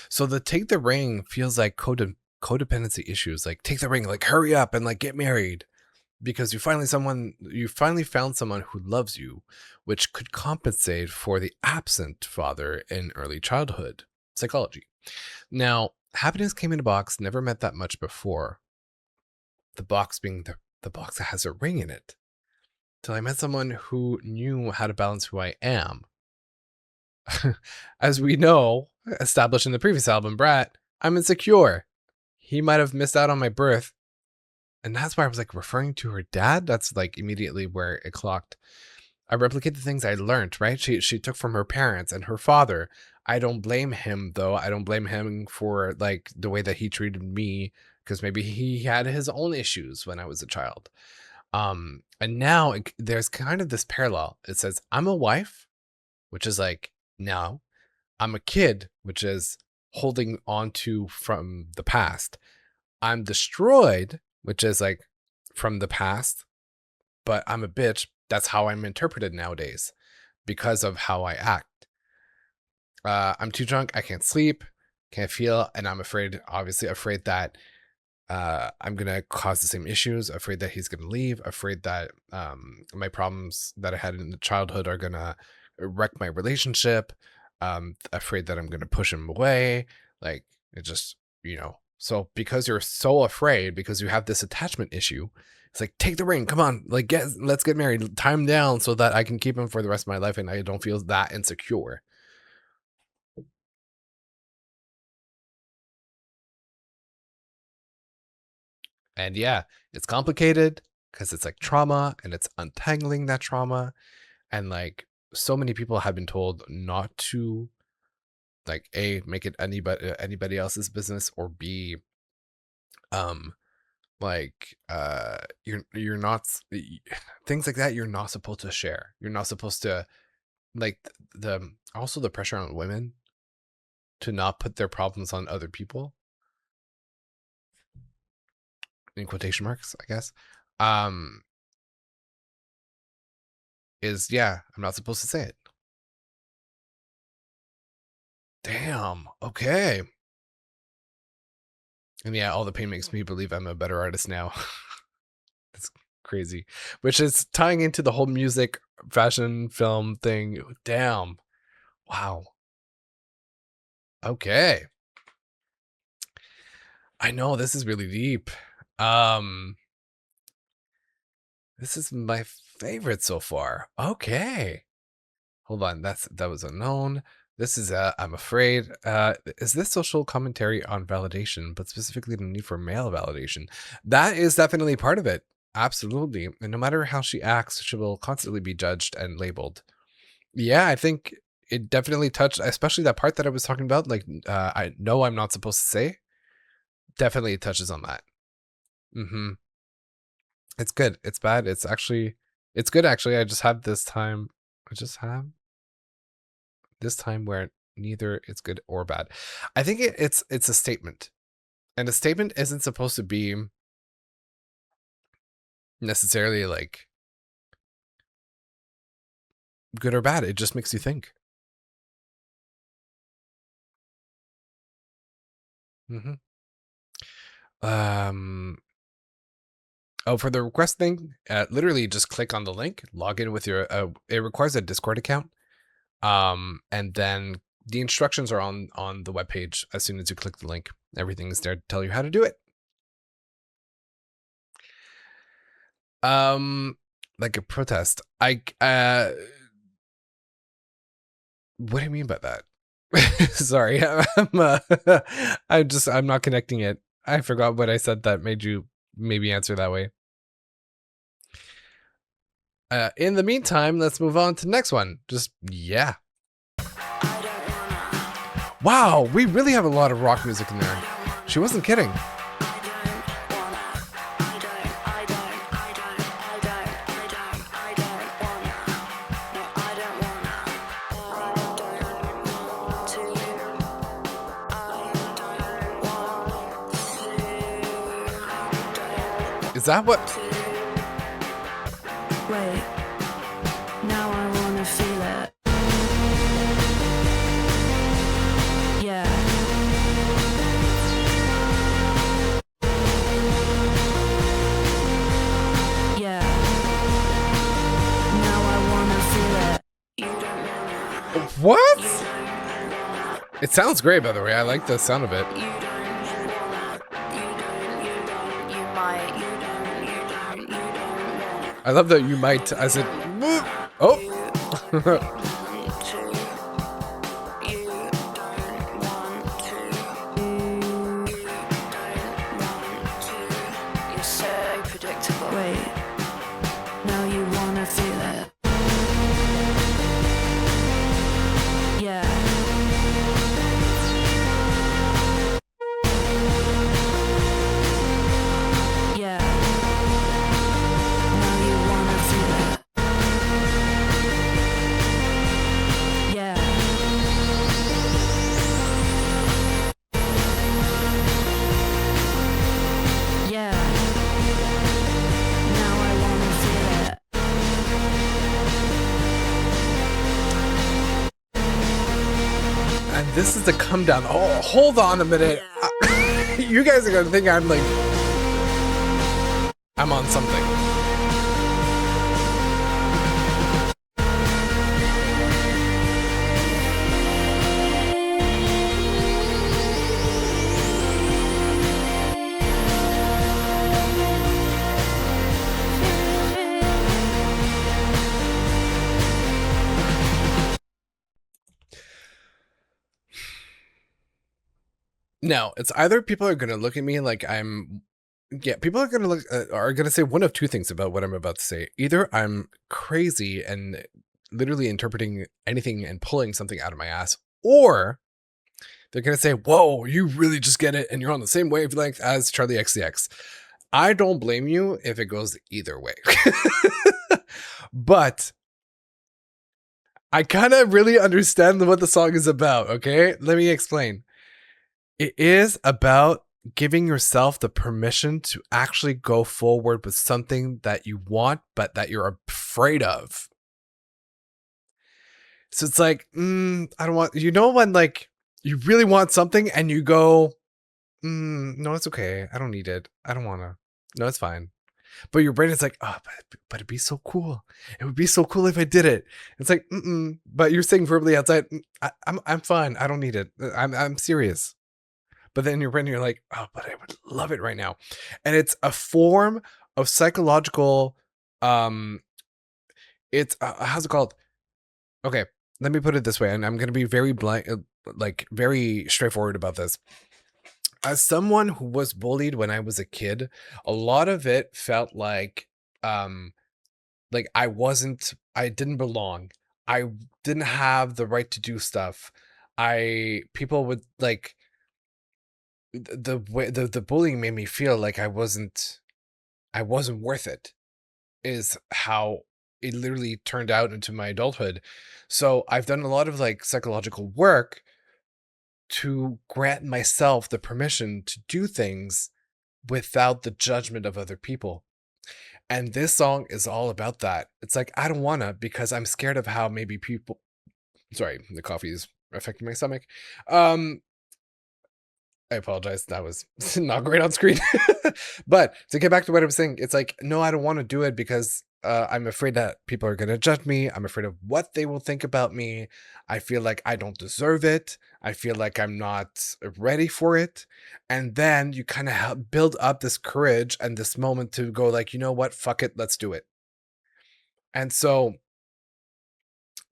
[SPEAKER 1] So the Take the Ring feels like codependency issues, like take the ring, like hurry up and like get married because you finally found someone who loves you, which could compensate for the absent father in early childhood psychology. Now, Happiness came in a box, never met that much before. The box being the box that has a ring in it. Till I met someone who knew how to balance who I am. As we know, established in the previous album, Brat, I'm insecure. He might have missed out on my birth. And that's why I was like referring to her dad. That's like immediately where it clocked. I replicate the things I learned, right? She took from her parents and her father. I don't blame him though. I don't blame him for like the way that he treated me because maybe he had his own issues when I was a child. And now there's kind of this parallel. It says, I'm a wife, which is like now. I'm a kid, which is holding on to from the past. I'm destroyed, which is like from the past, but I'm a bitch. That's how I'm interpreted nowadays because of how I act. I'm too drunk. I can't sleep, can't feel. And I'm afraid, obviously afraid that I'm going to cause the same issues, afraid that he's going to leave, afraid that my problems that I had in the childhood are going to wreck my relationship. Afraid that I'm going to push him away. Like, it just, so because you're so afraid, because you have this attachment issue, it's like, take the ring, come on, like, let's get married, time down so that I can keep him for the rest of my life and I don't feel that insecure. And yeah, it's complicated because it's like trauma and it's untangling that trauma. And like, so many people have been told not to, like, A, make it anybody else's business, or B, you're not, things like that you're not supposed to share. You're not supposed to, like, also the pressure on women to not put their problems on other people, in quotation marks, I guess, is, yeah, I'm not supposed to say it. Damn. Okay. And yeah, all the pain makes me believe I'm a better artist now. That's crazy. Which is tying into the whole music, fashion, film thing. Damn. Wow. Okay. I know, this is really deep. This is my favorite so far. Okay. Hold on. That was unknown. This is I'm afraid. Is this social commentary on validation, but specifically the need for male validation? That is definitely part of it. Absolutely. And no matter how she acts, she will constantly be judged and labeled. Yeah, I think it definitely touched, especially that part that I was talking about. Like, I know I'm not supposed to say. Definitely touches on that. It's good. It's bad. It's good. Actually, I just have this time where neither it's good or bad. I think it's a statement, and a statement isn't supposed to be necessarily like good or bad. It just makes you think. Oh, for the request thing, literally just click on the link, log in with your, it requires a Discord account. And then the instructions are on the webpage. As soon as you click the link, everything is there to tell you how to do it. Like a protest. What do you mean by that? Sorry, I'm not connecting it. I forgot what I said that made you maybe answer that way. In the meantime, let's move on to the next one. Just, yeah. Wow, we really have a lot of rock music in there. She wasn't kidding. Is that what?
[SPEAKER 2] Wait, now I wanna feel it. Yeah. Yeah. Now I wanna feel it. You don't wanna.
[SPEAKER 1] What? It sounds great, by the way. I like the sound of it. I love that you might. I said, oh.
[SPEAKER 2] You're so predictable. Wait, now you wanna feel it. Yeah.
[SPEAKER 1] This is the come down. Oh, hold on a minute. You guys are gonna think I'm like, I'm on something. No, it's either people are gonna look at me like people are gonna say one of two things about what I'm about to say. Either I'm crazy and literally interpreting anything and pulling something out of my ass, or they're gonna say, "Whoa, you really just get it, and you're on the same wavelength as Charli Xcx." I don't blame you if it goes either way, but I kind of really understand what the song is about. Okay, let me explain. It is about giving yourself the permission to actually go forward with something that you want, but that you're afraid of. So it's like, I don't want, when like you really want something and you go, no, it's okay. I don't need it. I don't want to. No, it's fine. But your brain is like, oh, but it'd be so cool. It would be so cool if I did it. It's like, but you're saying verbally outside, I'm fine. I don't need it. I'm serious. But then your brain, you're like, oh, but I would love it right now. And it's a form of psychological, it's, how's it called? Okay, let me put it this way. And I'm going to be very very straightforward about this. As someone who was bullied when I was a kid, a lot of it felt like I didn't belong. I didn't have the right to do stuff. People would like, the way the bullying made me feel like I wasn't worth it, is how it literally turned out into my adulthood. So I've done a lot of like psychological work to grant myself the permission to do things without the judgment of other people. And this song is all about that. It's like, I don't wanna, because I'm scared of how maybe people, sorry, the coffee is affecting my stomach. I apologize. That was not great on screen. But to get back to what I was saying, it's like, no, I don't want to do it because I'm afraid that people are going to judge me. I'm afraid of what they will think about me. I feel like I don't deserve it. I feel like I'm not ready for it. And then you kind of build up this courage and this moment to go like, you know what? Fuck it. Let's do it. And so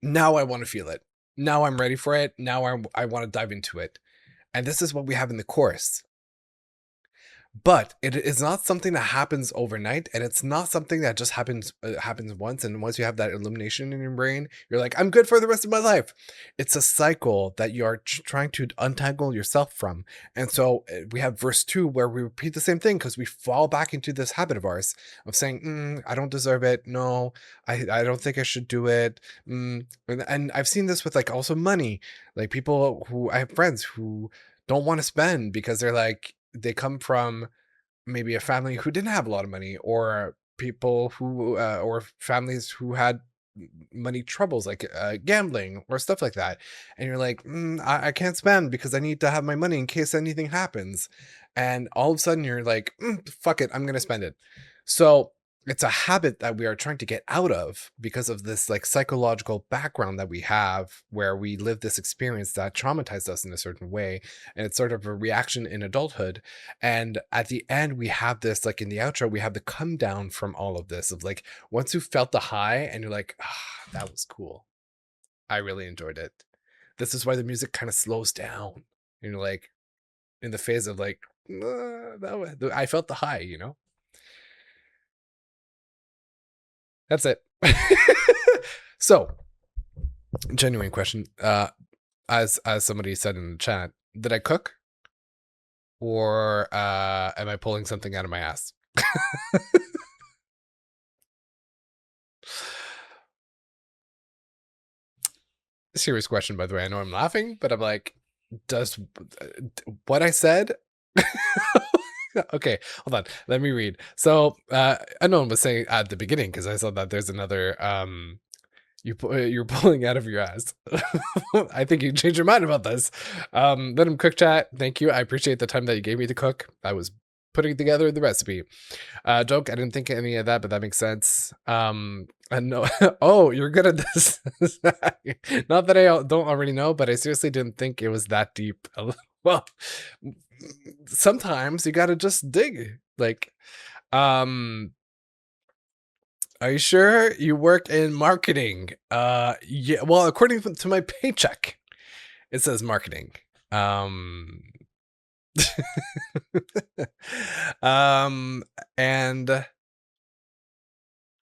[SPEAKER 1] now I want to feel it. Now I'm ready for it. Now I want to dive into it. And this is what we have in the chorus. But it is not something that happens overnight, and it's not something that just happens once. And once you have that illumination in your brain, you're like, I'm good for the rest of my life. It's a cycle that you are trying to untangle yourself from. And so we have verse 2 where we repeat the same thing because we fall back into this habit of ours of saying, I don't deserve it. No, I don't think I should do it. And I've seen this with like also money, like people who I have friends who don't want to spend because they're like, they come from maybe a family who didn't have a lot of money, or people who or families who had money troubles like gambling or stuff like that, and you're like, I can't spend because I need to have my money in case anything happens. And all of a sudden you're like, fuck it, I'm gonna spend it. So it's a habit that we are trying to get out of because of this like psychological background that we have, where we live this experience that traumatized us in a certain way, and it's sort of a reaction in adulthood. And at the end we have this, like in the outro, we have the come down from all of this of like, once you felt the high and you're like, that was cool, I really enjoyed it. This is why the music kind of slows down, and you're like in the phase of like, I felt the high, That's it. So, genuine question. As somebody said in the chat, did I cook? Or am I pulling something out of my ass? Serious question, by the way. I know I'm laughing, but I'm like, does what I said? Okay, hold on. Let me read. So, Unknown was saying at the beginning, because I saw that there's another You're pulling out of your ass. I think you changed your mind about this. Let him cook, chat. Thank you. I appreciate the time that you gave me to cook. I was putting together the recipe. Joke. I didn't think any of that, but that makes sense. And no. Oh, you're good at this. Not that I don't already know, but I seriously didn't think it was that deep. Well, sometimes you gotta just dig. Like, are you sure you work in marketing? Yeah. Well, according to my paycheck, it says marketing. And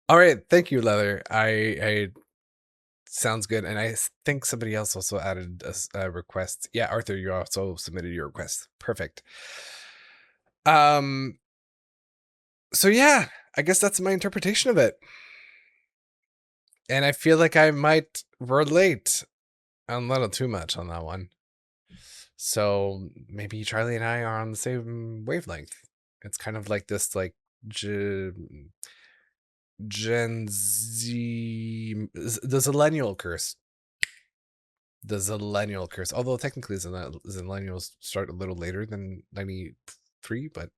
[SPEAKER 1] all right, thank you, Leather. I sounds good, and I think somebody else also added a request. Yeah, Arthur, you also submitted your request. Perfect. So yeah, I guess that's my interpretation of it. And I feel like I might relate a little too much on that one. So maybe Charlie and I are on the same wavelength. It's kind of like this, like Gen Z, the Zillennial curse. The Zillennial curse. Although technically Zillennials start a little later than 93, but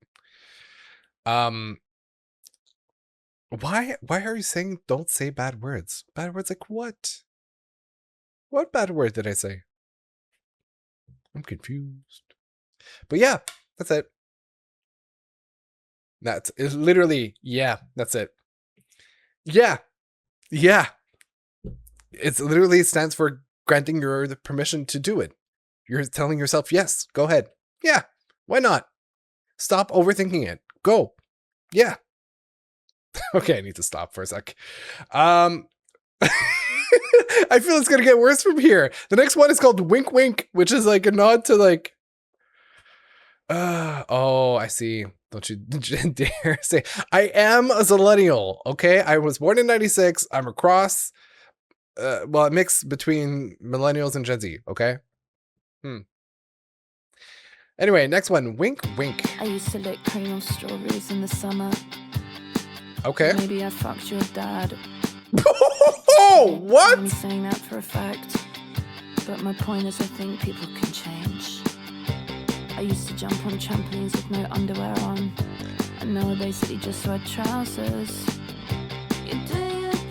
[SPEAKER 1] why are you saying don't say bad words? Bad words like what? What bad word did I say? I'm confused. But yeah, that's it. That's literally, yeah, that's it. Yeah. Yeah. It's literally stands for granting the permission to do it. You're telling yourself, yes, go ahead. Yeah. Why not? Stop overthinking it. Go. Yeah. Okay, I need to stop for a sec. I feel it's gonna get worse from here. The next one is called Wink Wink, which is like a nod to like oh, I see. Don't you dare say I am a Zillennial, okay? I was born in 96. I'm a cross. Well, a mix between millennials and Gen Z, okay? Anyway, next one. Wink Wink.
[SPEAKER 2] I used to lick cream of strawberries in the summer.
[SPEAKER 1] Okay.
[SPEAKER 2] Maybe I fucked your dad.
[SPEAKER 1] Oh, what?
[SPEAKER 2] I'm saying that for a fact. But my point is I think people can change. I used to jump on trampolines with no underwear on. And now I basically just wear trousers. You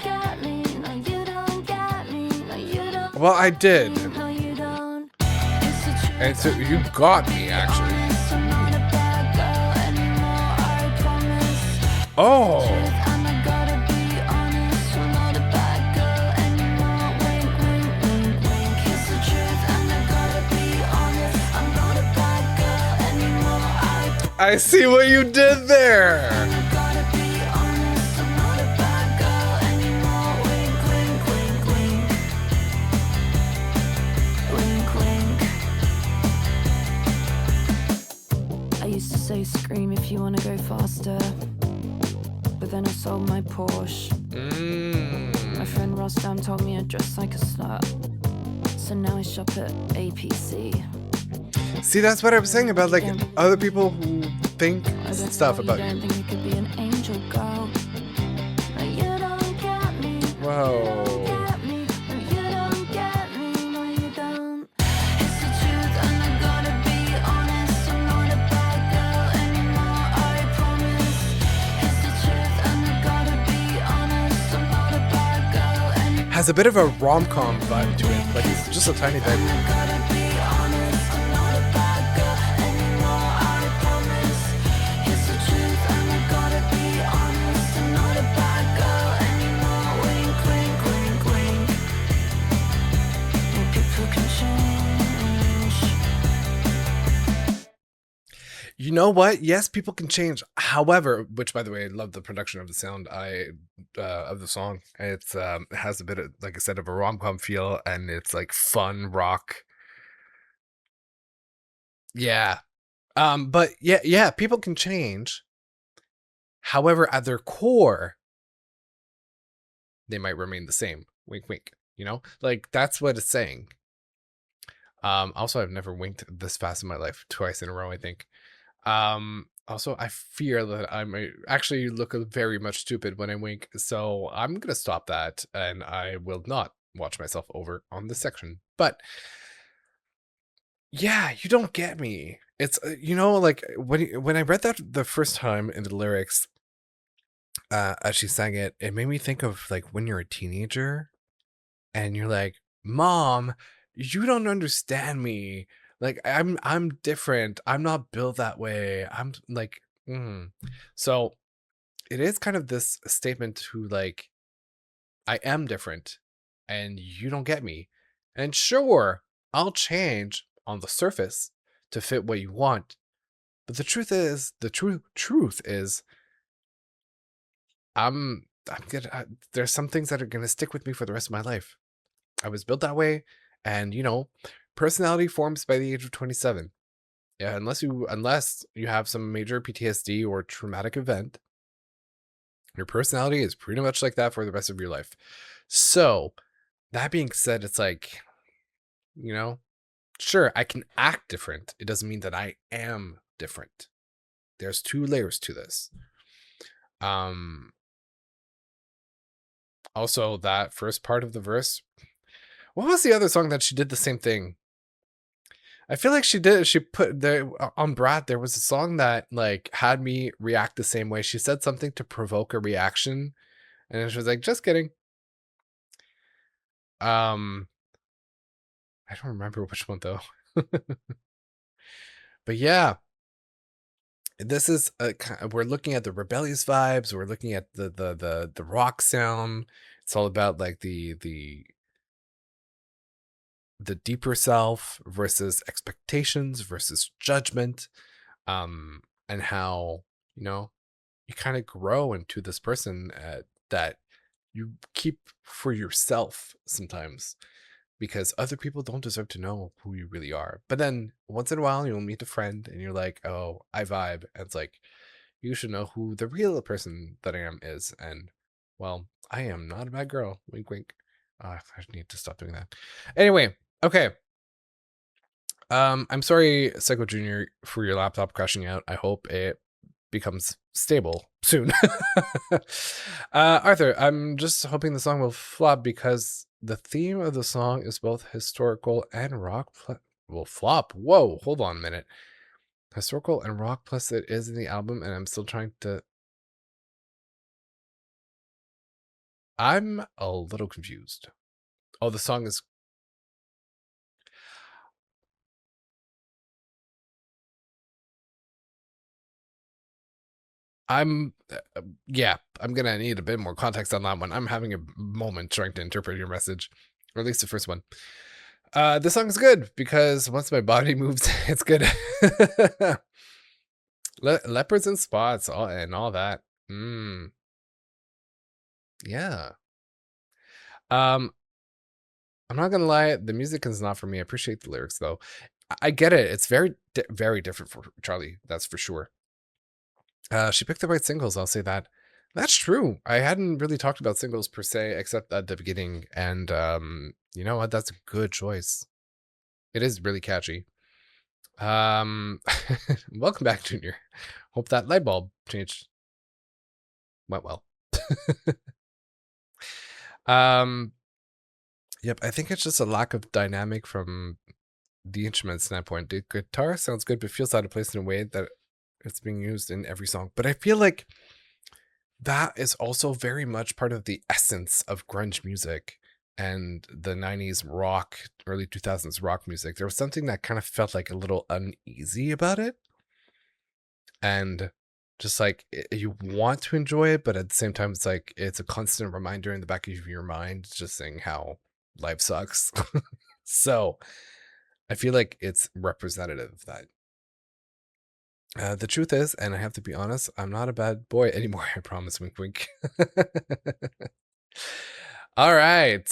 [SPEAKER 2] get me? No, you don't get me. No, you don't.
[SPEAKER 1] Well, I did.
[SPEAKER 2] No, you don't.
[SPEAKER 1] And so you got me, actually. Oh. I see what you did there.
[SPEAKER 2] I used to say scream if you want to go faster, but then I sold my Porsche. My friend Rostam told me I dress like a slut, so now I shop at APC.
[SPEAKER 1] See, that's what I was saying about like other people who think stuff about you.
[SPEAKER 2] I don't think you could be an angel girl. No, you don't get me.
[SPEAKER 1] Whoa. Has a bit of a rom-com vibe to it, like it's just a tiny bit. You know what? Yes, people can change. However, which by the way, I love the production of the sound. Of the song. It's it has a bit of, like I said, of a rom-com feel, and it's like fun rock. Yeah. But yeah, people can change. However, at their core, they might remain the same. Wink, wink. You know, like that's what it's saying. Also, I've never winked this fast in my life, twice in a row, I think. Also, I fear that I might actually look very much stupid when I wink, so I'm gonna stop that, and I will not watch myself over on this section. But yeah, you don't get me. It's like when I read that the first time in the lyrics, as she sang it, it made me think of like when you're a teenager and you're like, "Mom, you don't understand me. Like I'm different. I'm not built that way. I'm like." So it is kind of this statement to like, I am different and you don't get me. And sure, I'll change on the surface to fit what you want. But the truth is, the truth is, I'm gonna there's some things that are gonna stick with me for the rest of my life. I was built that way, and personality forms by the age of 27. Yeah, unless you have some major PTSD or traumatic event, your personality is pretty much like that for the rest of your life. So, that being said, it's like, you know, sure, I can act different. It doesn't mean that I am different. There's two layers to this. Um, Also, that first part of the verse. What was the other song that she did the same thing? I feel like she put there on Brat, there was a song that like had me react the same way. She said something to provoke a reaction, and she was like, just kidding. Um, I don't remember which one though. But yeah, this is we're looking at the rebellious vibes, we're looking at the rock sound. It's all about like the deeper self versus expectations versus judgment, and how you know you kind of grow into this person that you keep for yourself sometimes, because other people don't deserve to know who you really are. But then once in a while you'll meet a friend and you're like, oh, I vibe, and it's like, you should know who the real person that I am is. And well, I am not a bad girl, wink wink. I need to stop doing that. Anyway, okay. I'm sorry, Psycho Junior, for your laptop crashing out. I hope it becomes stable soon. Arthur, I'm just hoping the song will flop because the theme of the song is both historical and rock. Will flop. Whoa, hold on a minute. Historical and rock, plus it is in the album, and I'm still trying to. I'm a little confused. Oh, the song is. Yeah, I'm gonna need a bit more context on that one. I'm having a moment trying to interpret your message, or at least the first one. The song is good because once my body moves, it's good. Leopards and spots, and all that. Yeah. Um, I'm not gonna lie, the music is not for me. I appreciate the lyrics though. I get it. It's very different for Charli. That's for sure. She picked the right singles. I'll say that. That's true. I hadn't really talked about singles per se, except at the beginning. And you know what? That's a good choice. It is really catchy. Welcome back, Junior. Hope that light bulb change went well. Yep, I think it's just a lack of dynamic from the instrument standpoint. The guitar sounds good, but feels out of place in a way that it's being used in every song. But I feel like that is also very much part of the essence of grunge music and the 90s rock, early 2000s rock music. There was something that kind of felt like a little uneasy about it. And just like you want to enjoy it, but at the same time, it's like it's a constant reminder in the back of your mind, just saying how life sucks. So I feel like it's representative of that. The truth is, and I have to be honest, I'm not a bad boy anymore. I promise. Wink, wink. All right.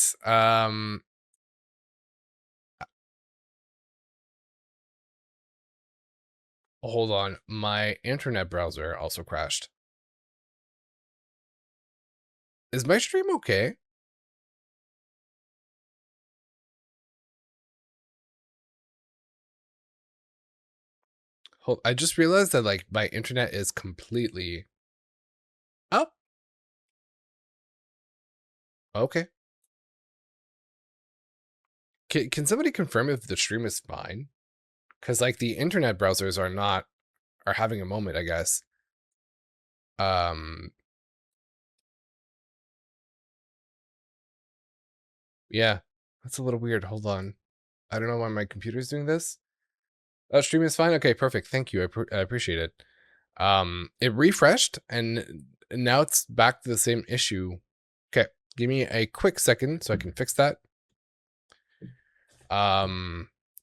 [SPEAKER 1] Hold on. My internet browser also crashed. Is my stream okay? I just realized that like my internet is completely. Oh. Okay. Can somebody confirm if the stream is fine? Because like the internet browsers are having a moment, I guess. Yeah, that's a little weird. Hold on. I don't know why my computer's doing this. Oh, stream is fine. Okay, perfect. Thank you. I appreciate it. It refreshed and now it's back to the same issue. Okay, give me a quick second so I can fix that.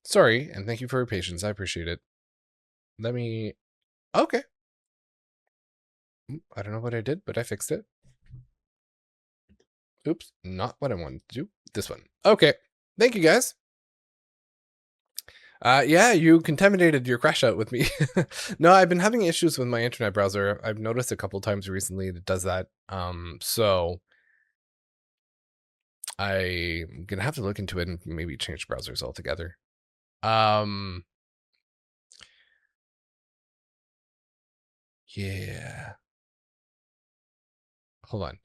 [SPEAKER 1] Sorry, and thank you for your patience. I appreciate it. Let me. Okay. I don't know what I did, but I fixed it. Oops, not what I wanted to do. This one. Okay. Thank you, guys. Yeah, you contaminated your crash out with me. No, I've been having issues with my internet browser. I've noticed a couple times recently that does that. So I'm gonna have to look into it and maybe change browsers altogether. Yeah. Hold on.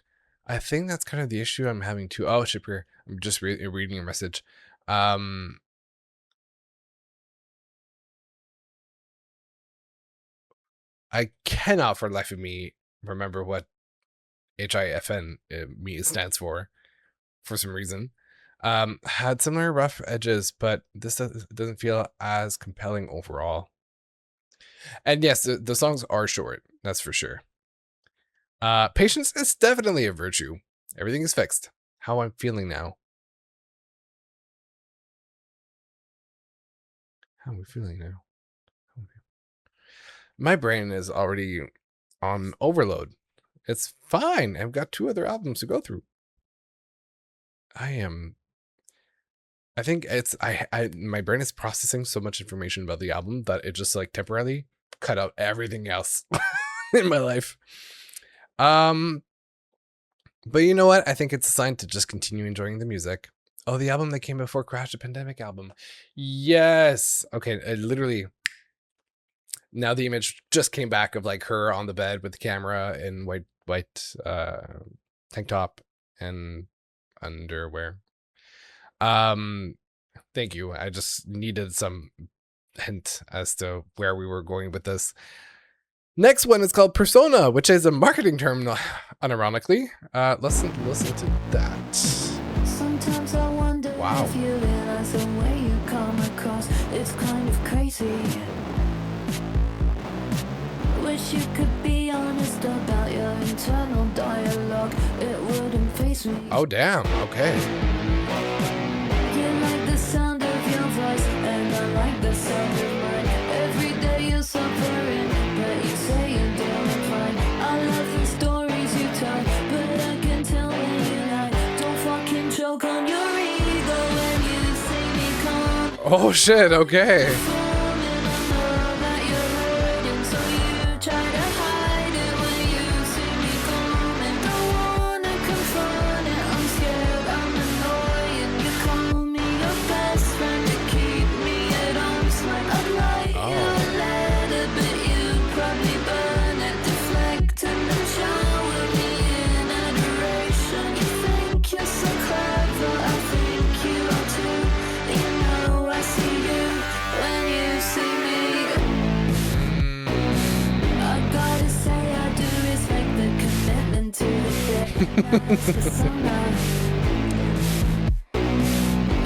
[SPEAKER 1] I think that's kind of the issue I'm having too. Oh, Shipper, I'm just reading your message. I cannot for the life of me remember what HIFN stands for some reason. Had similar rough edges, but this doesn't feel as compelling overall. And yes, the songs are short, that's for sure. Patience is definitely a virtue. Everything is fixed. How I'm feeling now. How am I feeling now? My brain is already on overload. It's fine. I've got 2 other albums to go through. I think it's my brain is processing so much information about the album that it just like temporarily cut out everything else in my life. But you know what? I think it's a sign to just continue enjoying the music. Oh, the album that came before Crash, the Pandemic album. Yes. Okay, literally. Now the image just came back of like her on the bed with the camera in white tank top and underwear. Thank you. I just needed some hint as to where we were going with this. Next one is called Persona, which is a marketing term, unironically. Listen to that.
[SPEAKER 2] Sometimes I wonder
[SPEAKER 1] Wow.
[SPEAKER 2] if you realize the way you come across. It's kind of crazy. Wish you could be honest about your internal dialogue. It wouldn't face me.
[SPEAKER 1] Oh damn. Okay.
[SPEAKER 2] You like the sound of your voice, and I like the sound of mine. Every day you're suffering, but you say you're doing fine. I love the stories you tell, but I can tell when you lie. Don't fucking choke on your ego when you see me come.
[SPEAKER 1] Oh shit. Okay.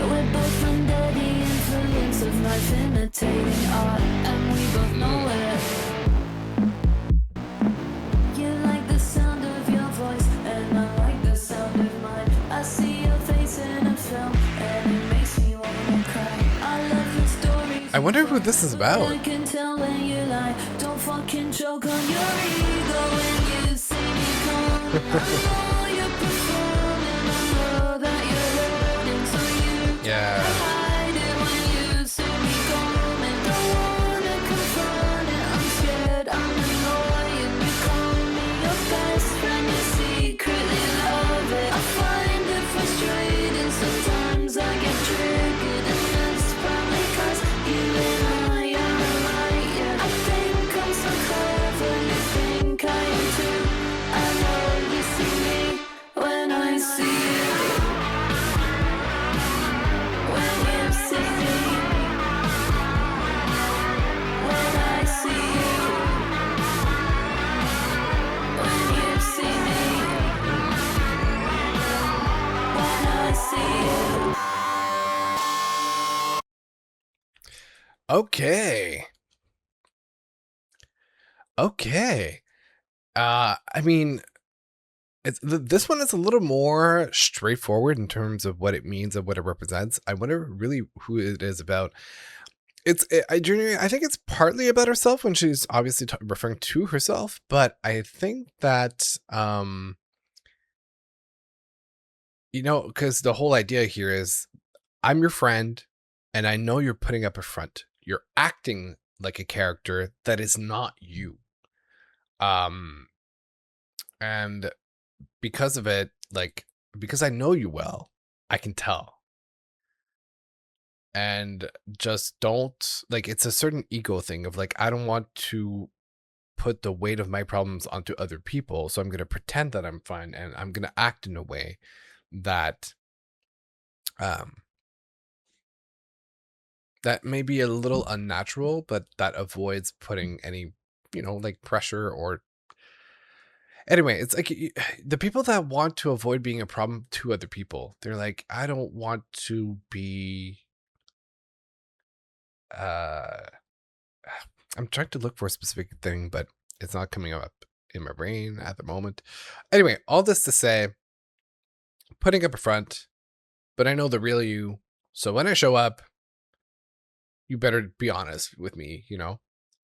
[SPEAKER 1] We're both under the influence of life imitating art, and we both know it. You like the sound of your voice, and I like the sound of mine. I see your face in a film, and it makes me wanna cry. I love the stories. I wonder who this is about.
[SPEAKER 2] I can tell when you lie. Don't fucking choke on your ego when you see me come.
[SPEAKER 1] Yeah.
[SPEAKER 2] I
[SPEAKER 1] Okay. Okay. I mean, this one is a little more straightforward in terms of what it means and what it represents. I wonder really who it is about. I think it's partly about herself when she's obviously referring to herself, but I think that because the whole idea here is I'm your friend, and I know you're putting up a front. You're acting like a character that is not you. Um, and because of it, because I know you well, I can tell. And just don't it's a certain ego thing of I don't want to put the weight of my problems onto other people, so I'm going to pretend that I'm fine, and I'm going to act in a way that um that may be a little unnatural, but that avoids putting any pressure or anyway. It's the people that want to avoid being a problem to other people, they're like, I don't want to be uh I'm trying to look for a specific thing, but it's not coming up in my brain at the moment. Anyway, all this to say, putting up a front, but I know the real you. So when I show up, you better be honest with me,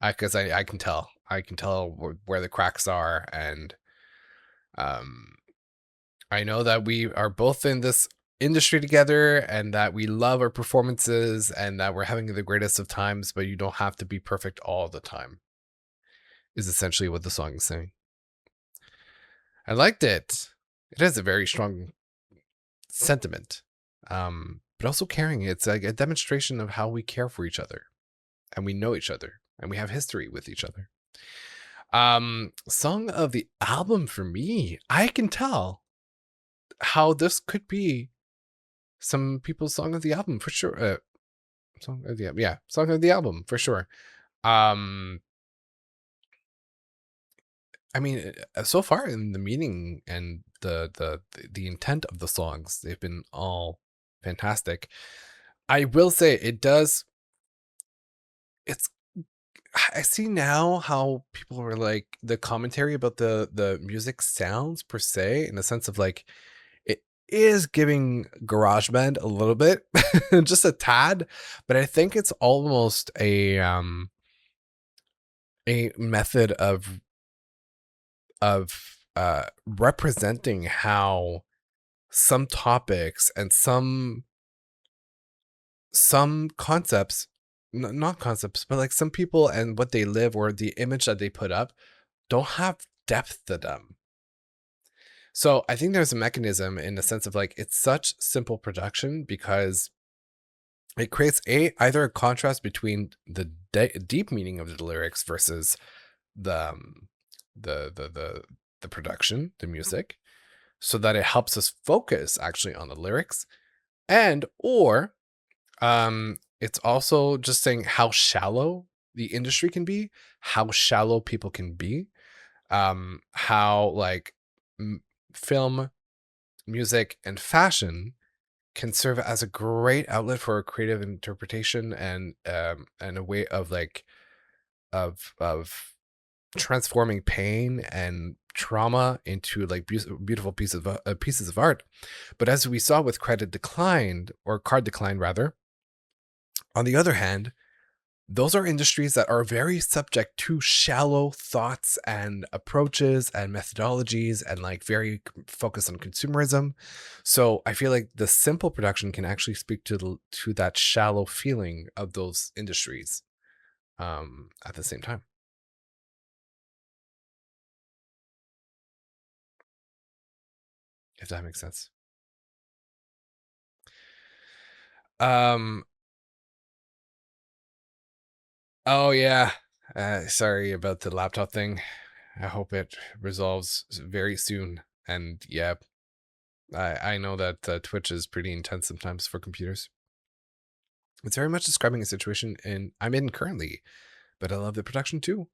[SPEAKER 1] because I can tell. I can tell where the cracks are. And I know that we are both in this industry together, and that we love our performances, and that we're having the greatest of times, but you don't have to be perfect all the time, is essentially what the song is saying. I liked it. It has a very strong sentiment, but also caring. It's like a demonstration of how we care for each other, and we know each other, and we have history with each other. Song of the album for me, I can tell how this could be some people's song of the album for sure. Song of the album, yeah, song of the album for sure. I mean, so far in the meaning and the intent of the songs, they've been all fantastic. I will say it's I see now how people were like the commentary about the music sounds per se, in the sense of it is giving GarageBand a little bit, just a tad, but I think it's almost a method of representing how some topics and some concepts, not concepts, but some people and what they live, or the image that they put up, don't have depth to them. So I think there's a mechanism in the sense of it's such simple production, because it creates either a contrast between the deep meaning of the lyrics versus the the production, the music, so that it helps us focus actually on the lyrics, and or it's also just saying how shallow the industry can be, how shallow people can be, how film, music, and fashion can serve as a great outlet for creative interpretation, and a way of of transforming pain and trauma into beautiful pieces of art. But as we saw with Card Decline, rather, on the other hand, those are industries that are very subject to shallow thoughts and approaches and methodologies, and very focused on consumerism. So I feel like the simple production can actually speak to that shallow feeling of those industries at the same time. If that makes sense. Oh yeah. Sorry about the laptop thing. I hope it resolves very soon. And yeah, I know that Twitch is pretty intense sometimes for computers. It's very much describing a situation I'm in currently, but I love the production too.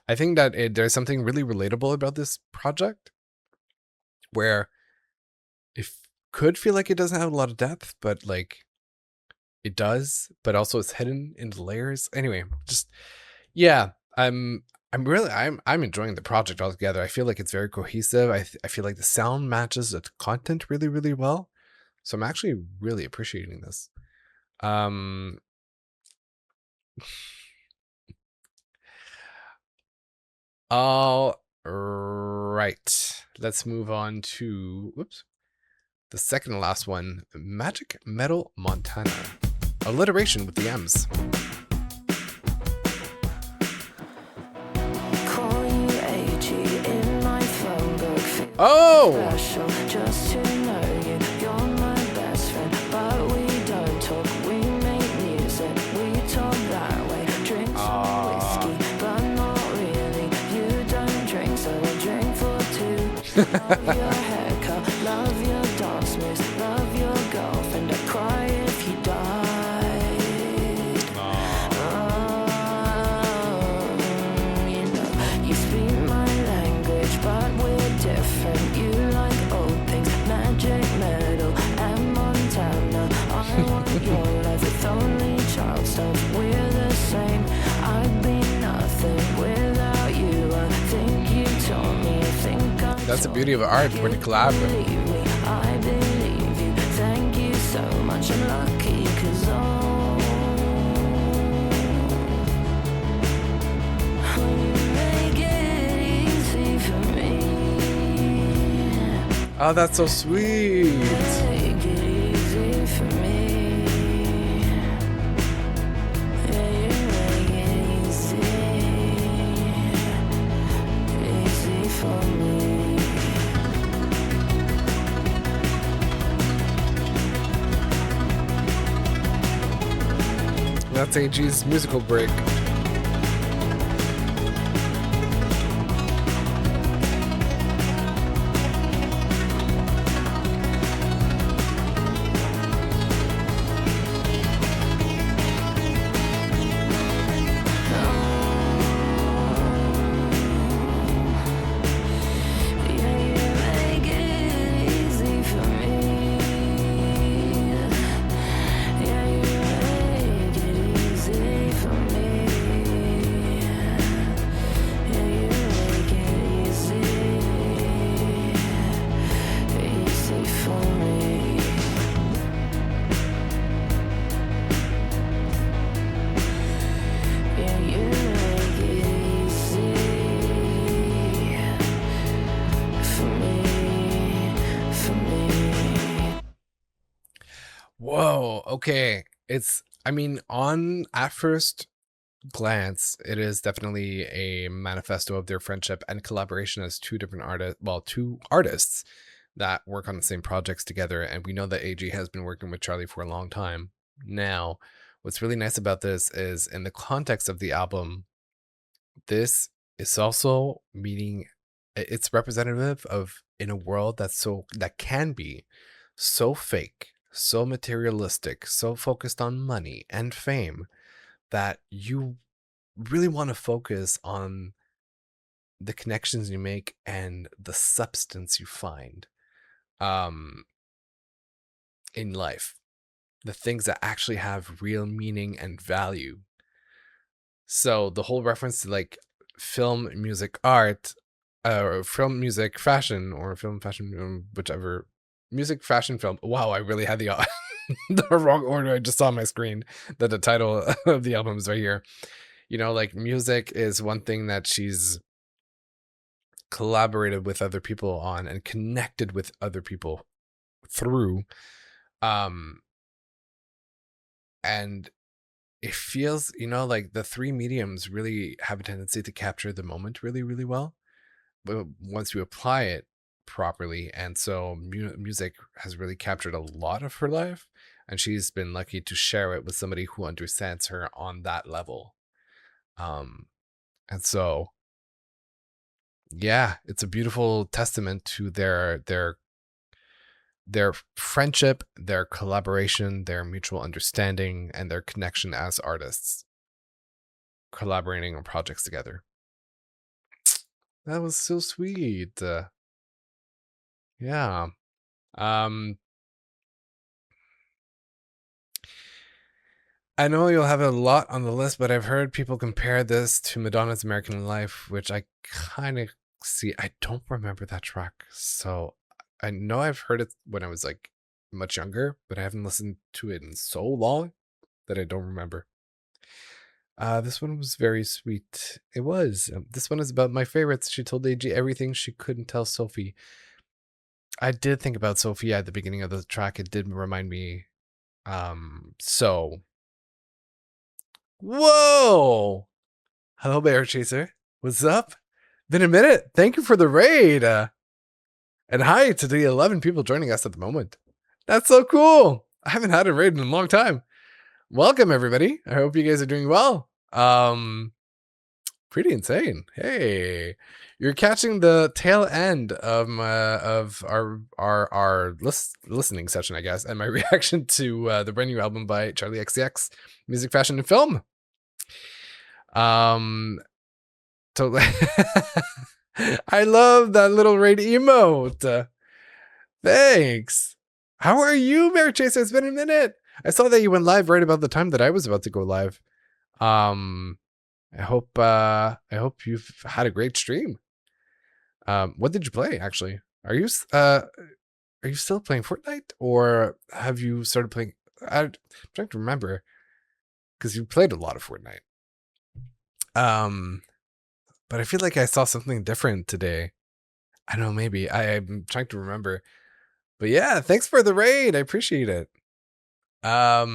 [SPEAKER 1] I think that there's something really relatable about this project, where it could feel like it doesn't have a lot of depth, but it does, but also it's hidden in the layers. Anyway, just yeah, I'm enjoying the project altogether. I feel like it's very cohesive. I feel like the sound matches the content really, really well. So I'm actually really appreciating this. All right. Let's move on to the second to last one, Magic Metal Montana. Alliteration with the M's.
[SPEAKER 2] Call you AG in my phone book. Feel
[SPEAKER 1] Oh!
[SPEAKER 2] special just to know you. You're my best friend, but we don't talk. We make music, we talk that way. Drink some whiskey, but not really. You don't drink, so I drink for two. Love your haircut, love your dance moves, love your girlfriend. I cry if you die. You know, you speak my language, but we're different. You like old things, magic metal and Montana. I want your life with only child stuff. We're the same. I'd be nothing without you. I think you told me. I think
[SPEAKER 1] That's the beauty of art when you collab.
[SPEAKER 2] Believe me, I believe you. Thank you so much. I'm lucky because you make it easy for me.
[SPEAKER 1] Oh, that's so sweet.
[SPEAKER 2] Make it easy for me. Yeah, you make it easy for me.
[SPEAKER 1] That's AG's musical break.
[SPEAKER 2] Yeah, you make it easy for me. Yeah, you make it easy for me. Yeah, you make it easy for me. Yeah, you make it easy for me.
[SPEAKER 1] Whoa, okay. I mean, at first glance, it is definitely a manifesto of their friendship and collaboration as two artists that work on the same projects together. And we know that AG has been working with Charli for a long time. Now, what's really nice about this is in the context of the album, this is also it's representative of in a world that can be so fake, so materialistic, so focused on money and fame that you really want to focus on the connections you make and the substance you find in life, the things that actually have real meaning and value. So the whole reference to like film, music, art, or film, music, fashion, or film, fashion, whichever, music, fashion, film. Wow, I really had the the wrong order. I just saw on my screen that the title of the album is right here. You know, like music is one thing that she's collaborated with other people on and connected with other people through. And it feels, like the three mediums really have a tendency to capture the moment really, really well. But once you apply it properly, and so music has really captured a lot of her life, and she's been lucky to share it with somebody who understands her on that level. And so, yeah, it's a beautiful testament to their friendship, their collaboration, their mutual understanding, and their connection as artists, collaborating on projects together. That was so sweet. Yeah. Um I know you'll have a lot on the list, but I've heard people compare this to Madonna's American Life, which I kind of see. I don't remember that track. So I know I've heard it when I was like much younger, but I haven't listened to it in so long that I don't remember. This one was very sweet. It was. This one is about my favorites. She told AG everything she couldn't tell Sophie. I did think about Sophie at the beginning of the track. It did remind me. So. Whoa! Hello, Bear Chaser. What's up? Been a minute. Thank you for the raid. And hi to the 11 people joining us at the moment. That's so cool. I haven't had a raid in a long time. Welcome, everybody. I hope you guys are doing well. Pretty insane. Hey, you're catching the tail end of our listening session, I guess, and my reaction to the brand new album by Charli Xcx, Music, Fashion, and Film. Totally. I love that little raid emote. Thanks. How are you, Mary Chase? It's been a minute. I saw that you went live right about the time that I was about to go live. I hope you've had a great stream. What did you play actually? Are you still playing Fortnite, or have you started playing? I'm trying to remember, because you played a lot of Fortnite. But I feel like I saw something different today. I don't know, maybe. I'm trying to remember. But yeah, thanks for the raid. I appreciate it. What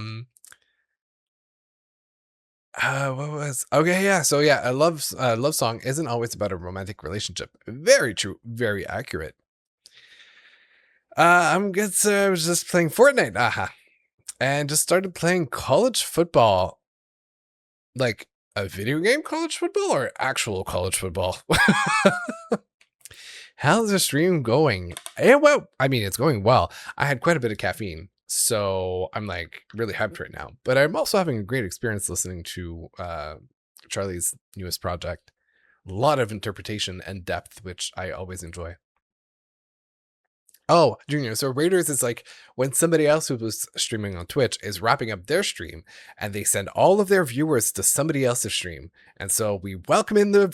[SPEAKER 1] was okay? Yeah, so yeah, a love song isn't always about a romantic relationship. Very true, very accurate. I'm good. So I was just playing Fortnite, and just started playing college football, like a video game college football or actual college football. How's the stream going? Well, I mean, it's going well. I had quite a bit of caffeine, so I'm like really hyped right now. But I'm also having a great experience listening to Charli's newest project. A lot of interpretation and depth, which I always enjoy. Oh, Junior, so Raiders is like when somebody else who was streaming on Twitch is wrapping up their stream and they send all of their viewers to somebody else's stream. And so we welcome in the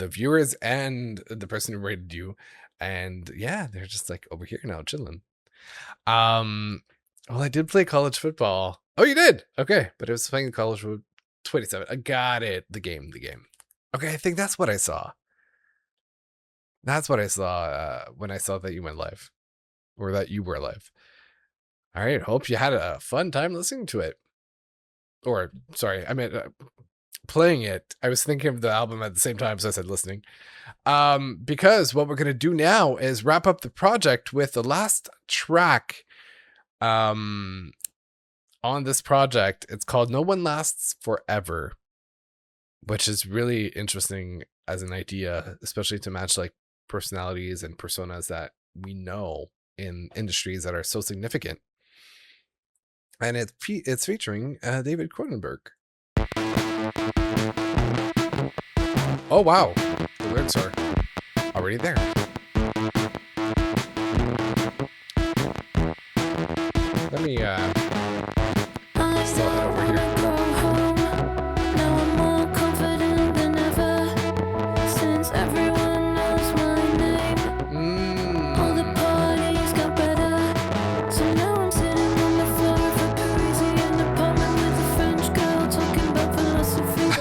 [SPEAKER 1] viewers and the person who rated you, and yeah, they're just like over here now chilling. Well, I did play college football. Oh, you did? Okay, but I was playing college football 27. I got it. The game. Okay, I think that's what I saw. That's what I saw when I saw that you went live, or that you were live. All right, hope you had a fun time listening to it. Or sorry, I meant playing it. I was thinking of the album at the same time, so I said listening. Because what we're gonna do now is wrap up the project with the last track on this project. It's called No One Lasts Forever, which is really interesting as an idea, especially to match like personalities and personas that we know in industries that are so significant. And it's featuring David Cronenberg. Oh wow, the lyrics are already there. Let me still head over here.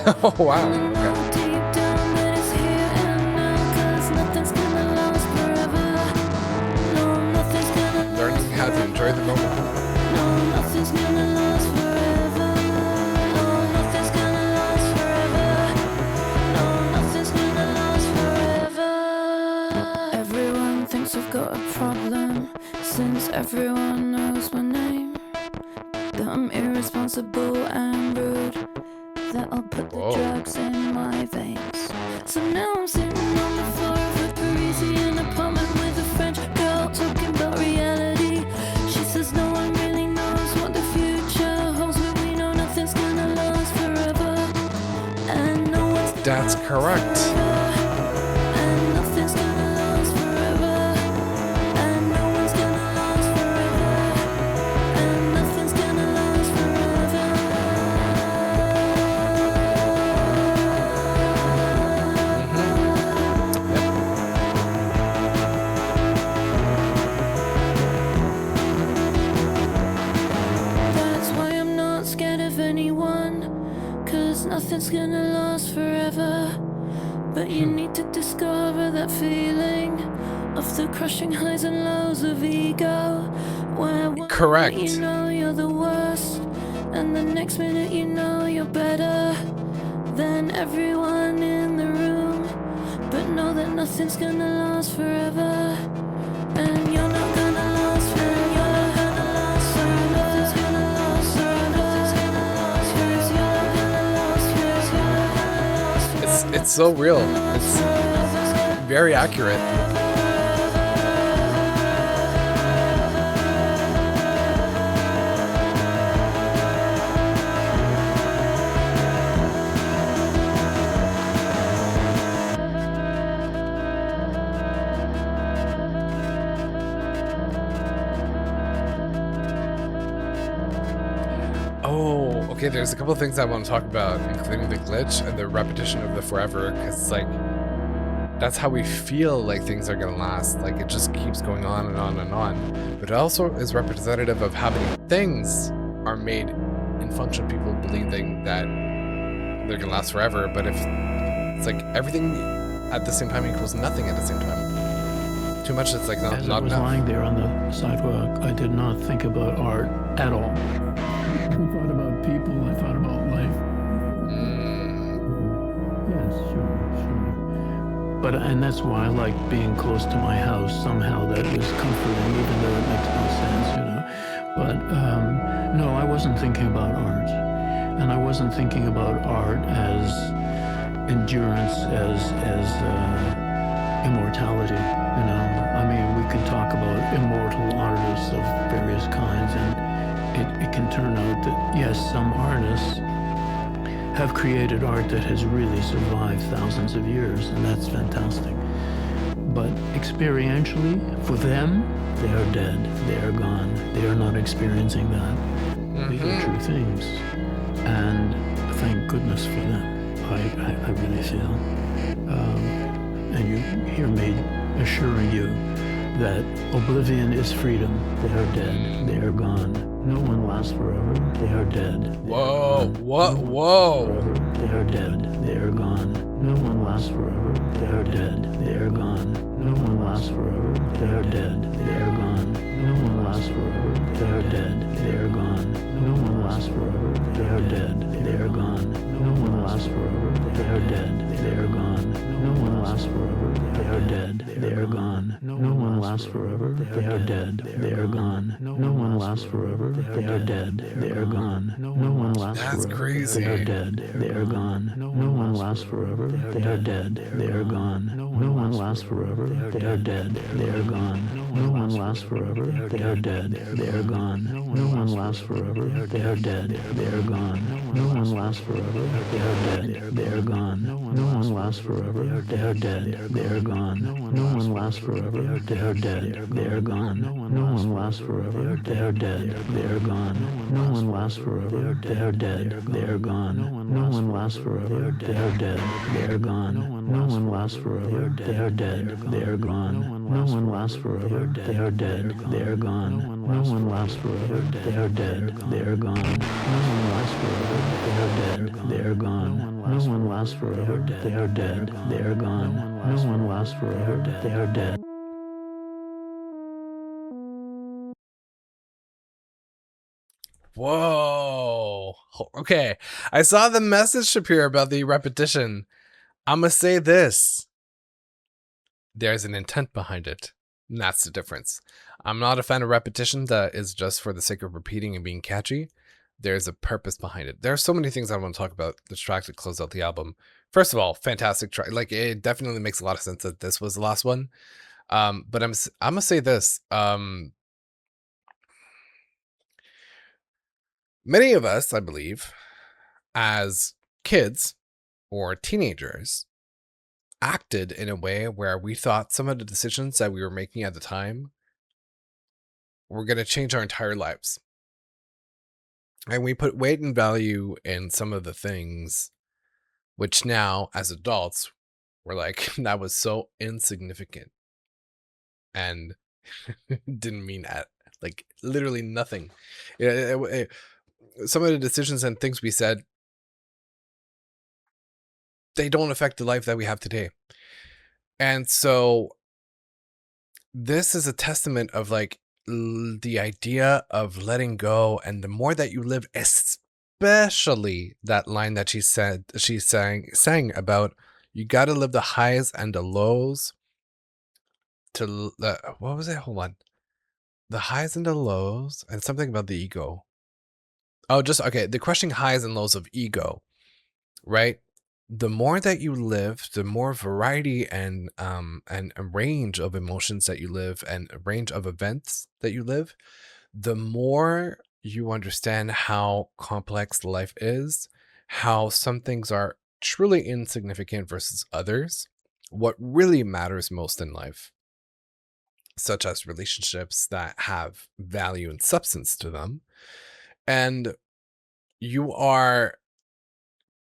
[SPEAKER 1] Oh wow. Okay. Learning how to enjoy the moment.
[SPEAKER 2] Everyone thinks I've got a problem, since everyone knows my name. That I'm irresponsible and rude, that I'll put the drugs in my veins. So now I'm sitting on the floor of a Parisian apartment with a French girl talking about reality. She says no one really knows what the future holds, but we know nothing's gonna last forever. And no one's gonna
[SPEAKER 1] That's correct.
[SPEAKER 2] and nothing's gonna last forever. And no one's gonna last forever. And nothing's gonna But you need to discover that feeling of the crushing highs and lows of ego, where one
[SPEAKER 1] Correct.
[SPEAKER 2] minute you know you're the worst, and the next minute you know you're better than everyone in the room. But know that nothing's gonna last forever, and you're not gonna last forever. You're not gonna last forever. Nothing's gonna last forever. Nothing's gonna last forever. You're not gonna last forever. You're not gonna last forever.
[SPEAKER 1] It's so real. It's very accurate. Oh, okay. There's a couple of things I want to talk about, including the glitch and the repetition of the forever, because it's like that's how we feel like things are gonna last. Like it just keeps going on and on and on. But it also is representative of how many things are made in function of people believing that they're gonna last forever. But if it's like everything at the same time equals nothing at the same time. Too much, it's like not
[SPEAKER 3] As I was
[SPEAKER 1] enough.
[SPEAKER 3] lying there on the sidewalk, I did not think about art at all. I thought about people, I thought about life. Yes, sure. But, and that's why I like being close to my house. Somehow that was comforting, even though it makes no sense, you know. But, no, I wasn't thinking about art. And I wasn't thinking about art as endurance, as immortality, you know. I mean, we could talk about immortal artists of various kinds, and it can turn out that, yes, some artists have created art that has really survived thousands of years, and that's fantastic. But experientially, for them, they are dead, they are gone, they are not experiencing that. These are true things, and thank goodness for them, I really feel. And you hear me assuring you that oblivion is freedom. They are dead. They are gone. No one lasts forever. They are dead.
[SPEAKER 1] Whoa, what? Whoa.
[SPEAKER 3] Forever. They are dead. They are gone. No one lasts forever. They are dead. They are gone. No one lasts forever. They are dead. They are gone. No one lasts forever. They are dead. They are gone. No one lasts forever. They are dead. They are gone. No one lasts forever. They are dead. They are gone. No one lasts forever. They are dead. They are gone. No one lasts forever. They are dead. They are gone. No one lasts forever. They are dead. They are gone. No one lasts forever.
[SPEAKER 1] That's crazy.
[SPEAKER 3] They are dead. They are gone. No one lasts forever. They are dead. They are gone. No one lasts forever. They are dead. They are gone. No one lasts forever. They are dead. They are gone. No one lasts forever. They are dead. They are gone. No one lasts forever. They are dead. They are gone. No one lasts forever. They are dead. They are gone. No one lasts forever. They are dead. They are gone. No one lasts forever. They are dead. They are gone. No one lasts forever. They are dead. They are gone. No one lasts forever. They are dead. They are gone. No one lasts forever. They are dead. They are gone. No one lasts forever. They are dead. They are gone. No one lasts forever. They are dead. They are gone. No one lasts forever. They are dead. They are gone. No one lasts forever. They are dead. They are gone. No one lasts forever. They are dead.
[SPEAKER 1] Whoa. Okay. I saw the message, Shapiro, about the repetition. I'm going to say this. There's an intent behind it. And that's the difference. I'm not a fan of repetition that is just for the sake of repeating and being catchy. There's a purpose behind it. There are so many things I want to talk about the track to close out the album. First of all, fantastic track. Like, it definitely makes a lot of sense that this was the last one. But I'm going to say this. Many of us, I believe, as kids or teenagers, acted in a way where we thought some of the decisions that we were making at the time were going to change our entire lives. And we put weight and value in some of the things, which now, as adults, we're like, that was so insignificant and didn't mean like literally nothing. Some of the decisions and things we said they don't affect the life that we have today. And so this is a testament of like the idea of letting go, and the more that you live, especially that line that she sang about, you got to live the highs and the lows to what was it? Hold on. The highs and the lows, and something about the ego. Oh, just okay. The crushing highs and lows of ego, right? The more that you live, the more variety and a range of emotions that you live, and a range of events that you live, the more you understand how complex life is, how some things are truly insignificant versus others, what really matters most in life, such as relationships that have value and substance to them. And you are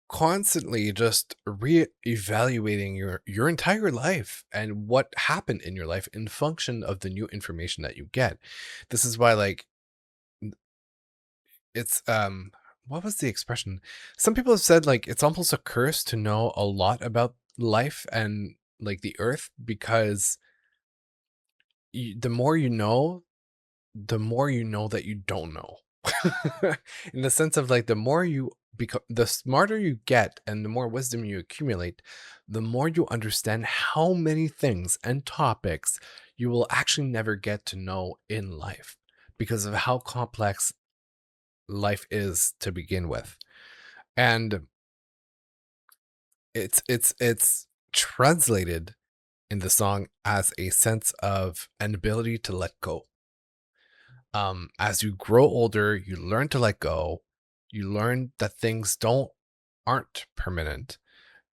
[SPEAKER 1] constantly just re-evaluating your entire life and what happened in your life in function of the new information that you get. This is why, like, it's what was the expression? Some people have said like it's almost a curse to know a lot about life and like the earth, because the more you know, the more you know that you don't know. In the sense of like, the more you become, the smarter you get and the more wisdom you accumulate, the more you understand how many things and topics you will actually never get to know in life, because of how complex life is to begin with. And it's translated in the song as a sense of an ability to let go. As you grow older, you learn to let go. You learn that things aren't permanent.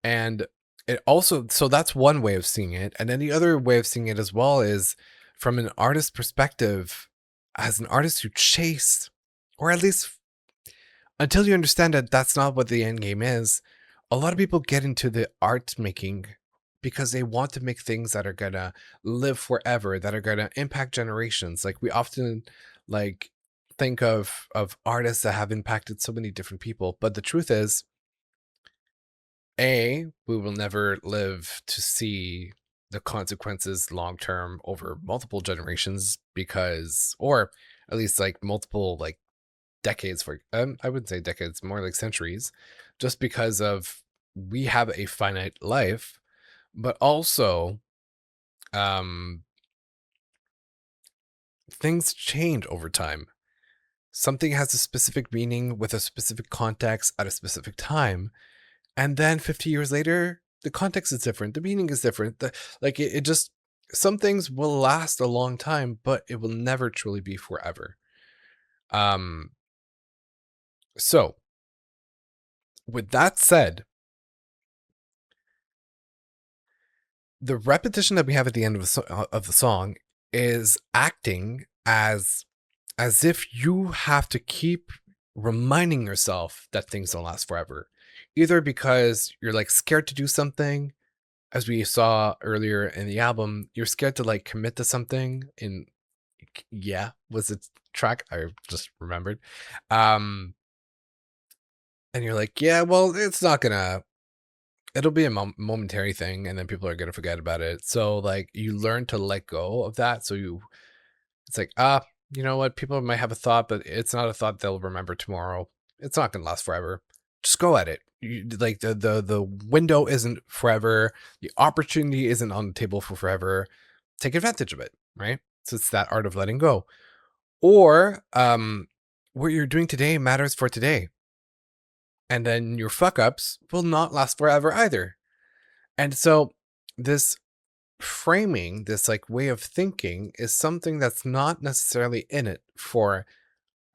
[SPEAKER 1] And it also, so that's one way of seeing it. And then the other way of seeing it as well is from an artist perspective. As an artist who chase, or at least until you understand that that's not what the end game is, a lot of people get into the art making because they want to make things that are gonna live forever, that are gonna impact generations. Like, we often like think of artists that have impacted so many different people, but the truth is, we will never live to see the consequences long term over multiple generations, because, or at least like multiple like decades, for I wouldn't say decades, more like centuries, just because of we have a finite life. But also things change over time. Something has a specific meaning with a specific context at a specific time, and then 50 years later the context is different, the meaning is different, like it just, some things will last a long time, but it will never truly be forever. So with that said, the repetition that we have at the end of the song is acting as if you have to keep reminding yourself that things don't last forever, either because you're like scared to do something, as we saw earlier in the album, you're scared to like commit to something in, yeah, was it track I just remembered, and you're like, yeah, well, it's not gonna, it'll be a momentary thing, and then people are gonna forget about it. So like, you learn to let go of that. So it's like, you know what? People might have a thought, but it's not a thought they'll remember tomorrow. It's not gonna last forever. Just go at it. You, like, the window isn't forever. The opportunity isn't on the table for forever. Take advantage of it, right? So it's that art of letting go. Or what you're doing today matters for today. And then your fuck ups will not last forever either. And so this framing, this like way of thinking, is something that's not necessarily in it for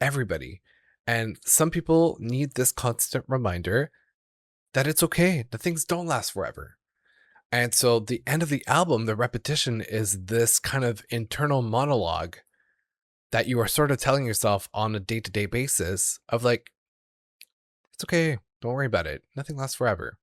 [SPEAKER 1] everybody. And some people need this constant reminder that it's okay, that things don't last forever. And so the end of the album, the repetition, is this kind of internal monologue that you are sort of telling yourself on a day-to-day basis of like, it's okay, don't worry about it, nothing lasts forever.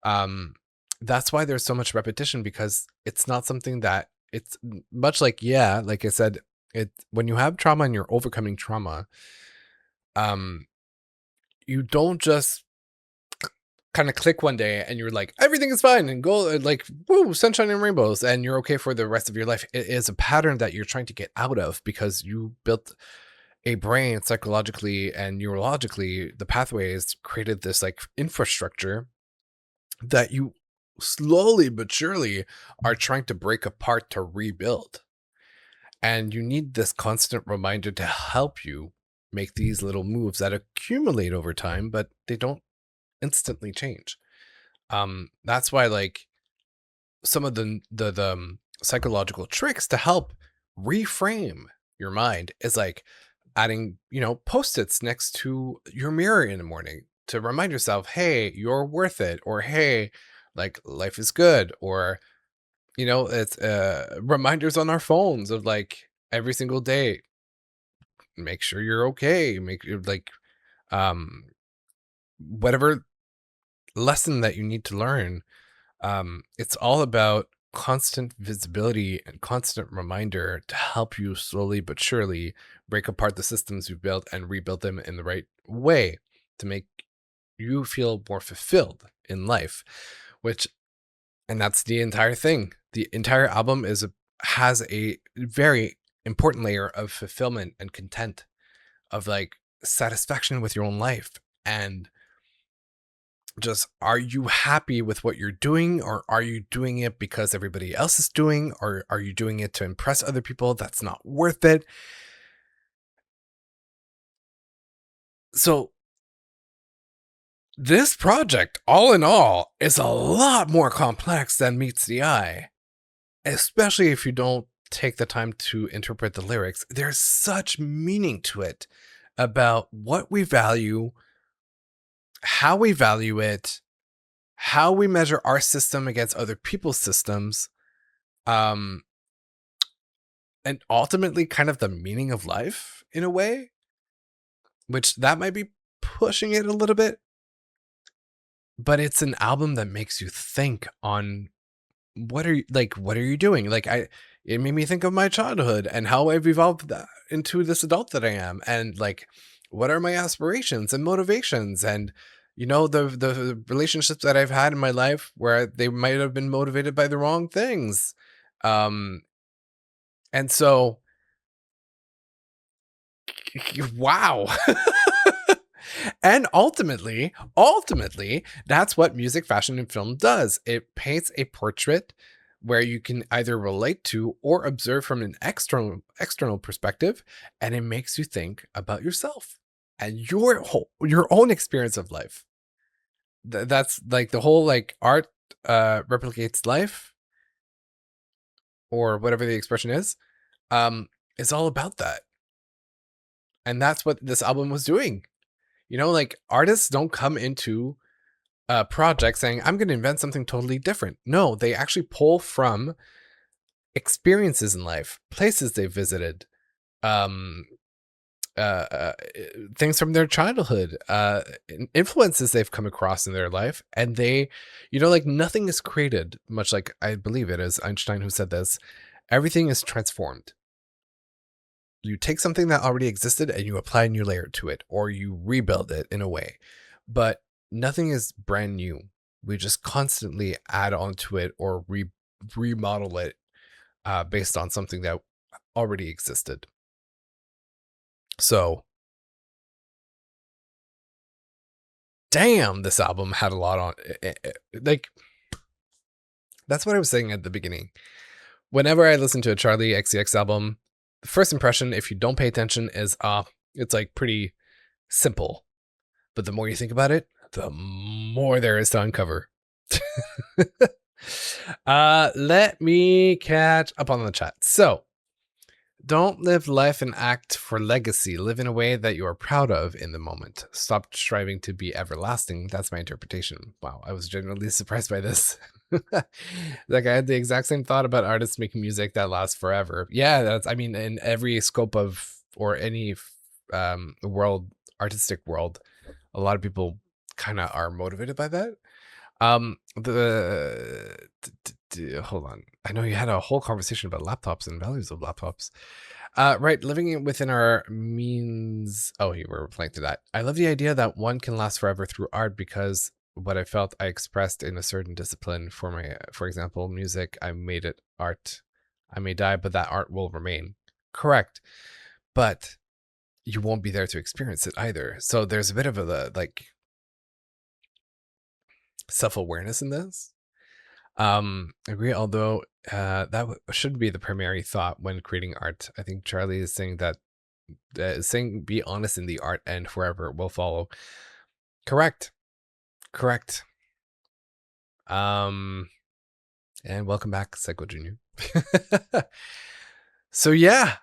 [SPEAKER 1] That's why there's so much repetition, because it's not something that, it's much like, yeah, like I said, it, when you have trauma and you're overcoming trauma, you don't just kind of click one day and you're like, everything is fine and go like, woo, sunshine and rainbows, and you're okay for the rest of your life. It is a pattern that you're trying to get out of because you built a brain psychologically and neurologically. The pathways created this like infrastructure that you slowly but surely are trying to break apart to rebuild. And you need this constant reminder to help you make these little moves that accumulate over time, but they don't instantly change. That's why like some of the psychological tricks to help reframe your mind is like adding, post-its next to your mirror in the morning to remind yourself, hey, you're worth it, or hey, like life is good, or it's reminders on our phones of like every single day, make sure you're okay, like whatever lesson that you need to learn. It's all about constant visibility and constant reminder to help you slowly but surely break apart the systems you've built and rebuild them in the right way to make you feel more fulfilled in life. And that's the entire thing. The entire album has a very important layer of fulfillment and content, of like satisfaction with your own life. And just, are you happy with what you're doing, or are you doing it because everybody else is doing, or are you doing it to impress other people? That's not worth it. So this project, all in all, is a lot more complex than meets the eye, especially if you don't take the time to interpret the lyrics. There's such meaning to it about what we value, how we value it, how we measure our system against other people's systems, and ultimately kind of the meaning of life in a way, which that might be pushing it a little bit. But it's an album that makes you think on what are you doing? Like it made me think of my childhood and how I've evolved into this adult that I am, and like what are my aspirations and motivations, and the relationships that I've had in my life where they might have been motivated by the wrong things. And so wow. And ultimately, that's what music, fashion, and film does. It paints a portrait where you can either relate to or observe from an external perspective, and it makes you think about yourself and your own experience of life. That's like the whole like art replicates life, or whatever the expression is. It's all about that. And that's what this album was doing. Like artists don't come into a project saying, I'm going to invent something totally different. No, they actually pull from experiences in life, places they visited, things from their childhood, influences they've come across in their life. And they, like nothing is created, much like I believe it is Einstein who said this, everything is transformed. You take something that already existed and you apply a new layer to it, or you rebuild it in a way. But nothing is brand new. We just constantly add on to it or remodel it based on something that already existed. So, damn, this album had a lot on it. Like, that's what I was saying at the beginning. Whenever I listen to a Charli Xcx album, the first impression, if you don't pay attention, is it's like pretty simple. But the more you think about it, the more there is to uncover. Let me catch up on the chat. So, don't live life and act for legacy. Live in a way that you are proud of in the moment. Stop striving to be everlasting. That's my interpretation. Wow, I was genuinely surprised by this. Like I had the exact same thought about artists making music that lasts forever. Yeah, in every scope of, or any artistic world, a lot of people kind of are motivated by that. Hold on. I know you had a whole conversation about laptops and values of laptops. Right, living within our means. Oh, you were replying to that. I love the idea that one can last forever through art because what I felt I expressed in a certain discipline for example, music. I made it art. I may die, but that art will remain. Correct. But you won't be there to experience it either. So there's a bit of a like self-awareness in this. I agree, although should be the primary thought when creating art. I think Charlie is saying that saying be honest in the art and forever will follow. Correct. And welcome back, Psycho Junior. So yeah,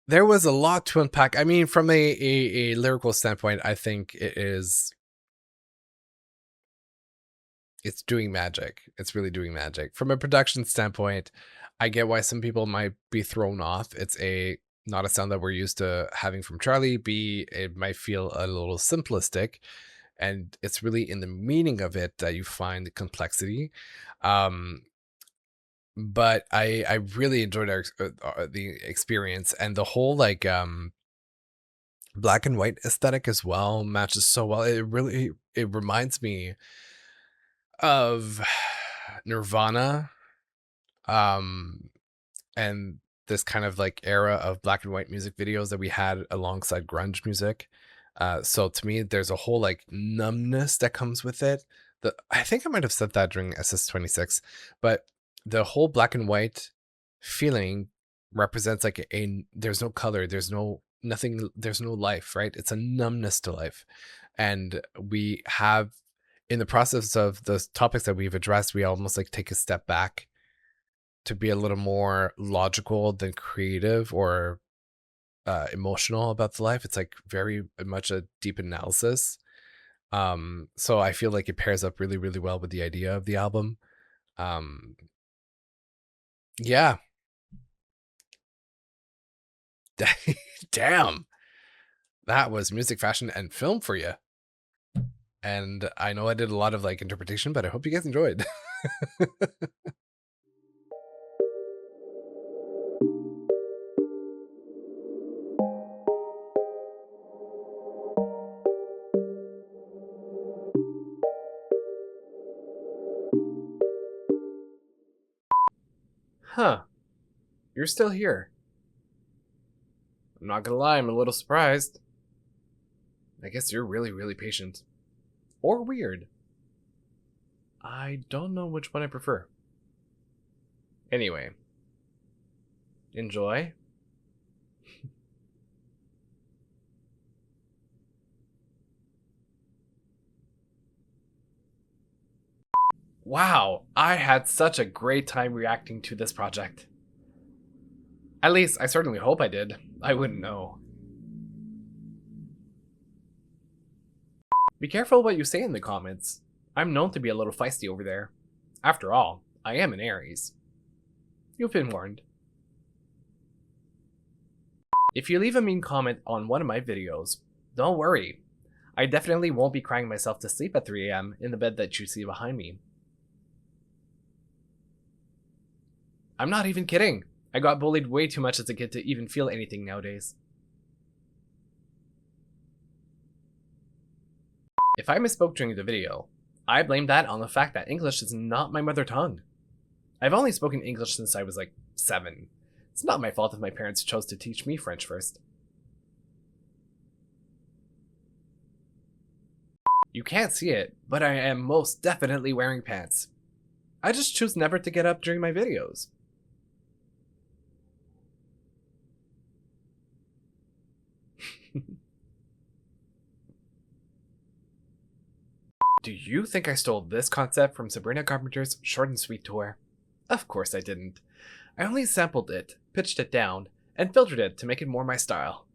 [SPEAKER 1] there was a lot to unpack. I mean, from a lyrical standpoint, I think it's doing magic. It's really doing magic. From a production standpoint, I get why some people might be thrown off. It's not a sound that we're used to having from Charlie. B, it might feel a little simplistic, and it's really in the meaning of it that you find the complexity. But I really enjoyed the experience, and the whole like black and white aesthetic as well matches so well. It reminds me of Nirvana, and this kind of like era of black and white music videos that we had alongside grunge music. So to me, there's a whole like numbness that comes with it. I think I might have said that during SS26, but the whole black and white feeling represents like there's no color, there's no nothing, there's no life, right? It's a numbness to life. And we have, in the process of the topics that we've addressed, we almost like take a step back to be a little more logical than creative or emotional about the life. It's like very much a deep analysis. So I feel like it pairs up really, really well with the idea of the album. Yeah. Damn. That was music, fashion, and film for you. And I know I did a lot of like interpretation, but I hope you guys enjoyed. Huh. You're still here. I'm not gonna lie, I'm a little surprised. I guess you're really, really patient. Or weird. I don't know which one I prefer. Anyway. Enjoy. Wow, I had such a great time reacting to this project. At least, I certainly hope I did. I wouldn't know. Be careful what you say in the comments. I'm known to be a little feisty over there. After all, I am an Aries. You've been warned. If you leave a mean comment on one of my videos, don't worry. I definitely won't be crying myself to sleep at 3 a.m. in the bed that you see behind me. I'm not even kidding. I got bullied way too much as a kid to even feel anything nowadays. If I misspoke during the video, I blame that on the fact that English is not my mother tongue. I've only spoken English since I was like 7. It's not my fault if my parents chose to teach me French first. You can't see it, but I am most definitely wearing pants. I just choose never to get up during my videos. Do you think I stole this concept from Sabrina Carpenter's Short and Sweet tour? Of course I didn't. I only sampled it, pitched it down, and filtered it to make it more my style.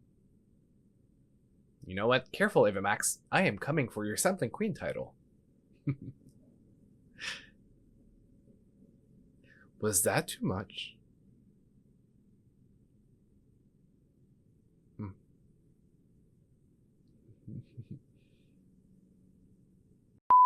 [SPEAKER 1] You know what? Careful, Ava Max. I am coming for your Sampling Queen title. Was that too much?